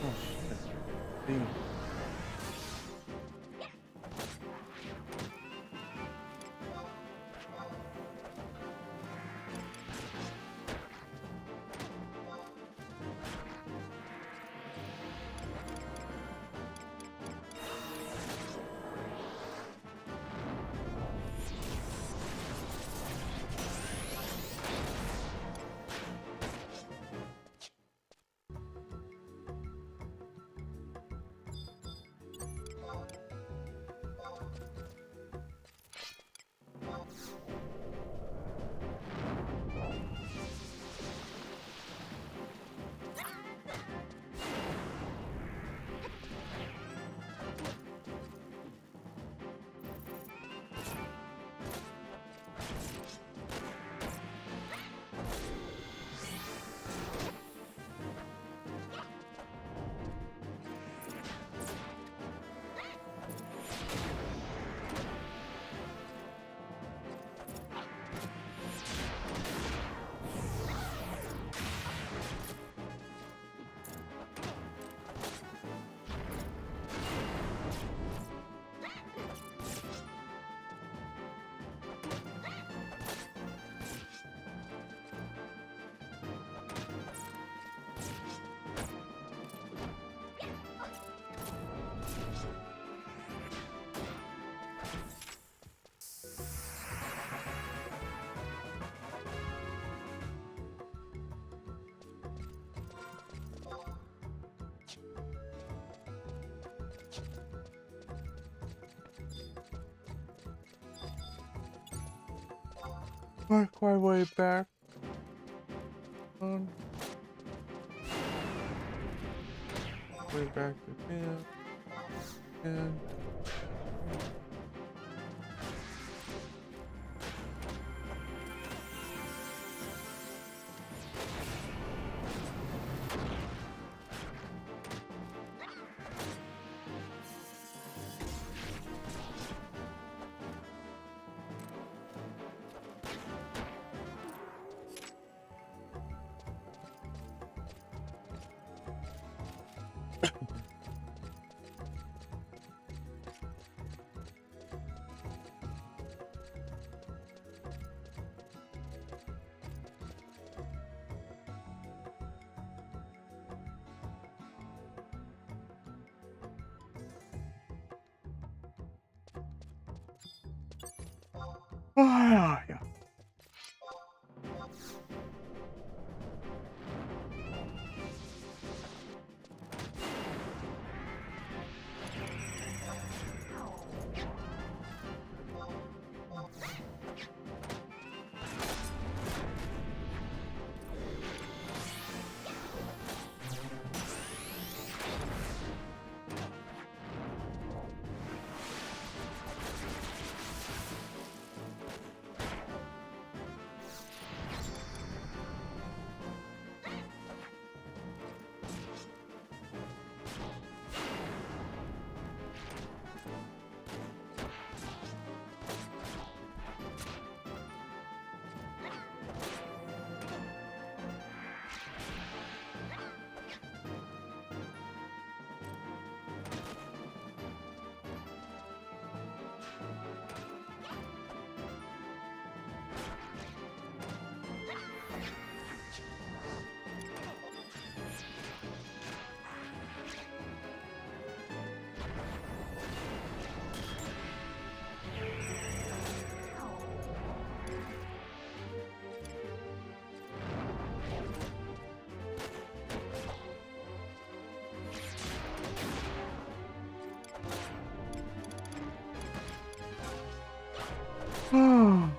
Oh shit. Damn. Work my way back. Way back to camp. And Ah, yeah. Oh.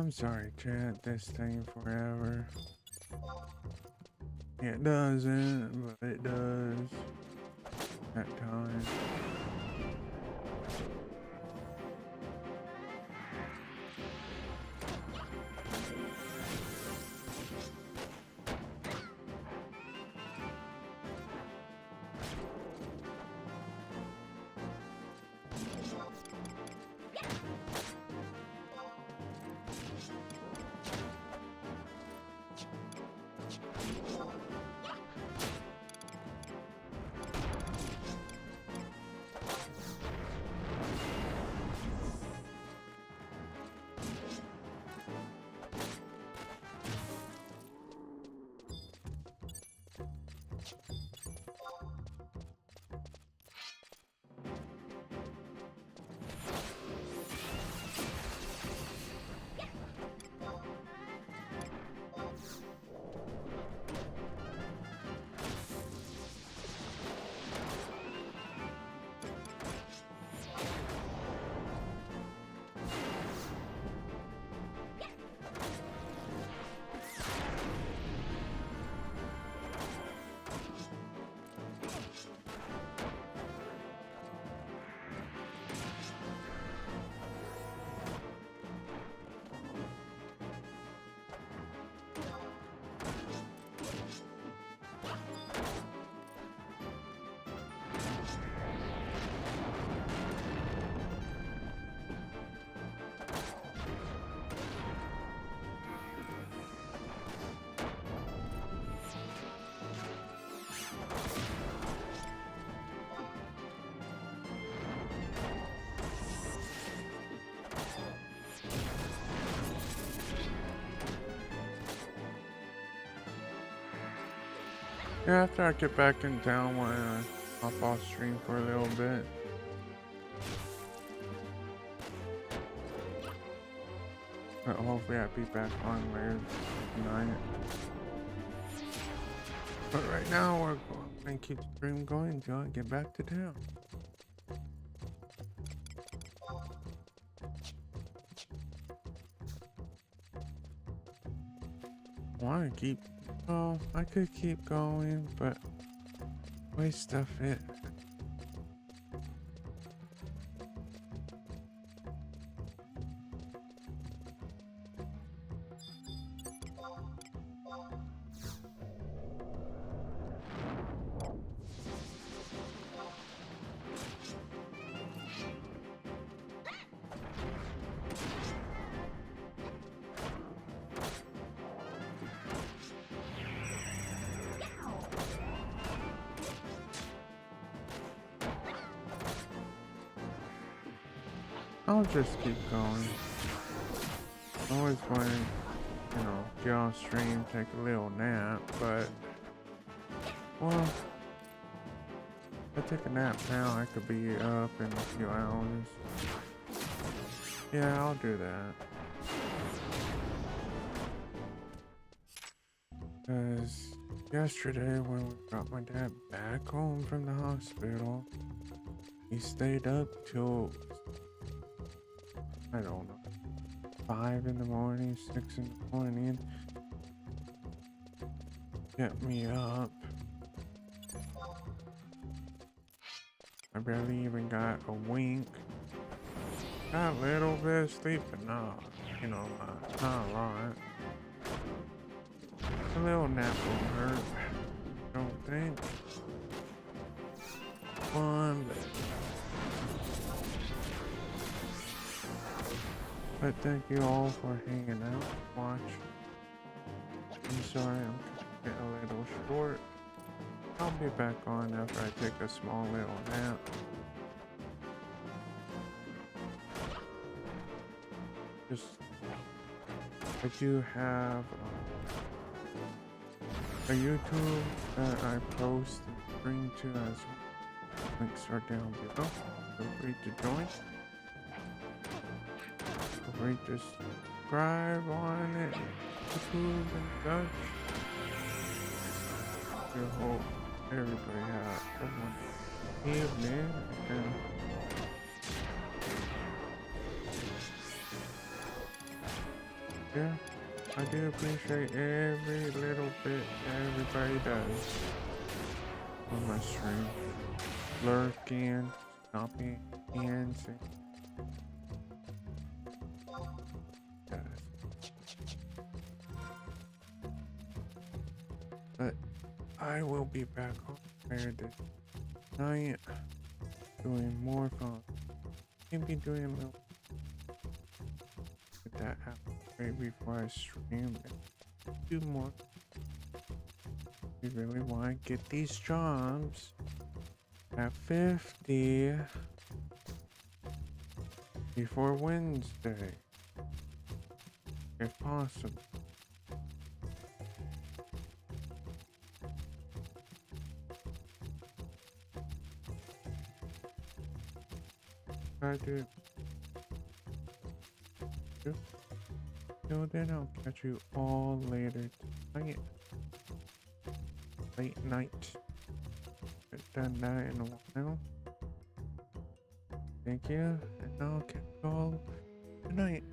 I'm sorry, chat. This thing forever. It doesn't, but it does at times. Yeah, after I get back in town, I want to hop off stream for a little bit. But hopefully I'll be back on later tonight. But right now we're going to keep the stream going until I get back to town. want to keep. Oh, I could keep going, but waste stuff it. I'll just keep going. Always want to, get on stream, take a little nap, but, well, if I take a nap now, I could be up in a few hours. Yeah, I'll do that. Because yesterday when we got my dad back home from the hospital, he stayed up till, I don't know, 5 in the morning, 6 in the morning. Get me up. I barely even got a wink. Got a little bit of sleep, but not, not a lot. A little nap won't hurt, don't think. One, but thank you all for hanging out, watch. I'm sorry I'm getting a little short. I'll be back on after I take a small little nap. I do have a YouTube that I post and bring to as well. Links are down below. Feel free to join. Feel free to subscribe on it, YouTube and such. I hope everybody has a wonderful evening and yeah, I do appreciate every little bit everybody does on my stream. Lurking, stopping, and saying. But I will be back on there this night doing more fun. Maybe doing a little get that out right before I stream and do more. We really want to get these jobs at 50 before Wednesday, if possible. I do. Till then, I'll catch you all later tonight. Late night. Haven't done that in a while. Thank you, and I'll catch you all tonight.